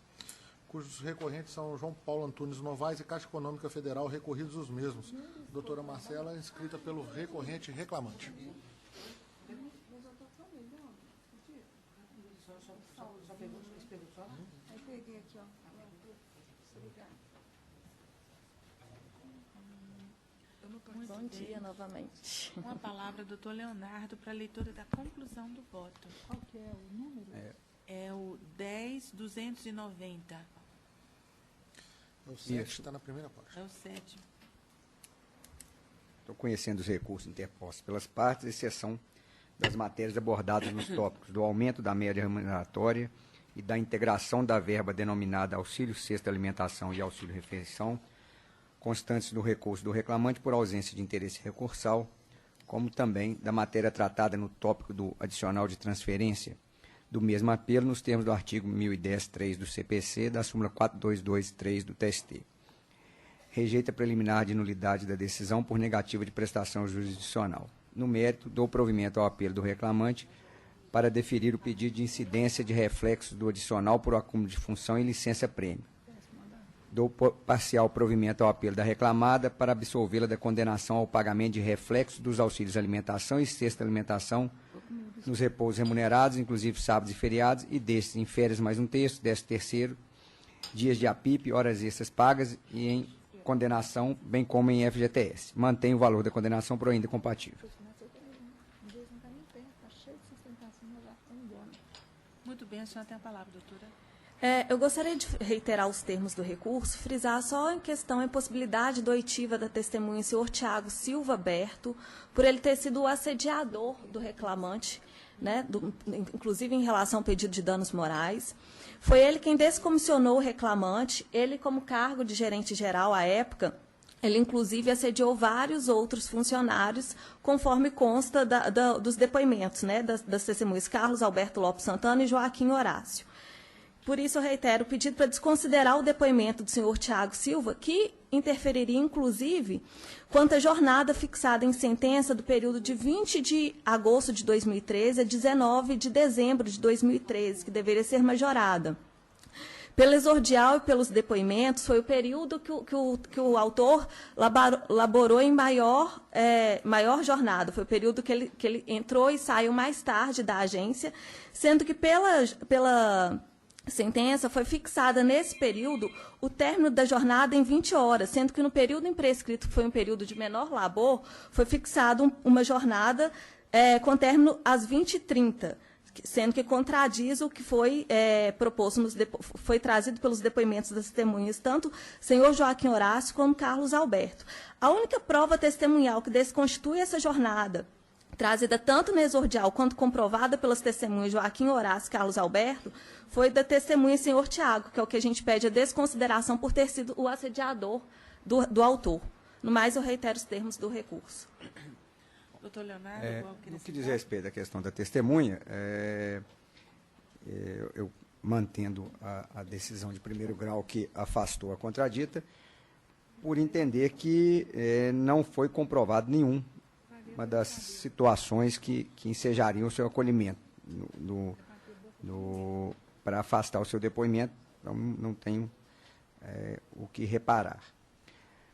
cujos recorrentes são João Paulo Antunes Novaes e Caixa Econômica Federal, recorridos os mesmos. Doutora Marcela, inscrita pelo recorrente reclamante. Bom dia novamente. Com a palavra, doutor Leonardo, para a leitura da conclusão do voto. Qual que é o número? É o 10.290. É o 7, está na primeira página. É o 7. Estou conhecendo os recursos interpostos pelas partes, exceção das matérias abordadas nos tópicos do aumento da média remuneratória e da integração da verba denominada auxílio cesta alimentação e auxílio refeição, constantes no recurso do reclamante por ausência de interesse recursal, como também da matéria tratada no tópico do adicional de transferência do mesmo apelo nos termos do artigo 1010.3 do CPC, da súmula 4223 do TST. Rejeita a preliminar de nulidade da decisão por negativa de prestação jurisdicional. No mérito, dou provimento ao apelo do reclamante para deferir o pedido de incidência de reflexos do adicional por acúmulo de função e licença-prêmio. Dou parcial provimento ao apelo da reclamada para absolvê-la da condenação ao pagamento de reflexos dos auxílios alimentação e cesta alimentação nos repousos remunerados, inclusive sábados e feriados, e destes em férias mais um terço, 13º, dias de APIP, horas extras pagas e em condenação, bem como em FGTS. Mantém o valor da condenação por ainda compatível. Muito bem, a senhora tem a palavra, doutora. Eu gostaria de reiterar os termos do recurso, frisar só em questão a impossibilidade do oitiva da testemunha senhor Tiago Silva Berto, por ele ter sido o assediador do reclamante, né, inclusive em relação ao pedido de danos morais. Foi ele quem descomissionou o reclamante, ele como cargo de gerente geral à época, ele inclusive assediou vários outros funcionários, conforme consta dos depoimentos, né, das testemunhas Carlos Alberto Lopes Santana e Joaquim Horácio. Por isso, eu reitero o pedido para desconsiderar o depoimento do senhor Tiago Silva, que interferiria, inclusive, quanto à jornada fixada em sentença do período de 20 de agosto de 2013 a 19 de dezembro de 2013, que deveria ser majorada. Pelo exordial e pelos depoimentos, foi o período que o autor laborou em maior jornada. Foi o período que ele entrou e saiu mais tarde da agência, sendo que pela sentença foi fixada nesse período o término da jornada em 20 horas, sendo que no período imprescrito, que foi um período de menor labor, foi fixado uma jornada com término às 20h30, sendo que contradiz o que foi proposto, foi trazido pelos depoimentos das testemunhas, tanto senhor Joaquim Horácio como Carlos Alberto. A única prova testemunhal que desconstitui essa jornada, trazida tanto no exordial quanto comprovada pelas testemunhas Joaquim Horácio e Carlos Alberto, foi da testemunha senhor Tiago, que é o que a gente pede a desconsideração por ter sido o assediador do autor. No mais, eu reitero os termos do recurso. Doutor Leonardo, no que diz respeito à questão da testemunha, eu mantendo a decisão de primeiro grau que afastou a contradita, por entender que não foi comprovado uma das situações que ensejariam o seu acolhimento para afastar o seu depoimento, então não tenho o que reparar.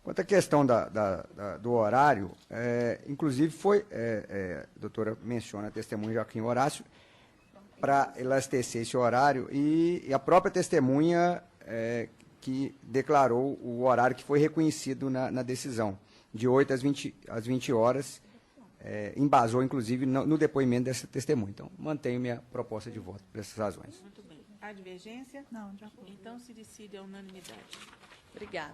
Quanto à questão do horário, inclusive a doutora menciona a testemunha Joaquim Horácio, para elastecer esse horário, e a própria testemunha que declarou o horário que foi reconhecido na decisão, de 8 às 20 horas, embasou, inclusive, no depoimento dessa testemunha. Então, mantenho minha proposta de voto por essas razões. Muito bem. Há divergência? Não, de acordo. Então, se decide a unanimidade. Obrigada.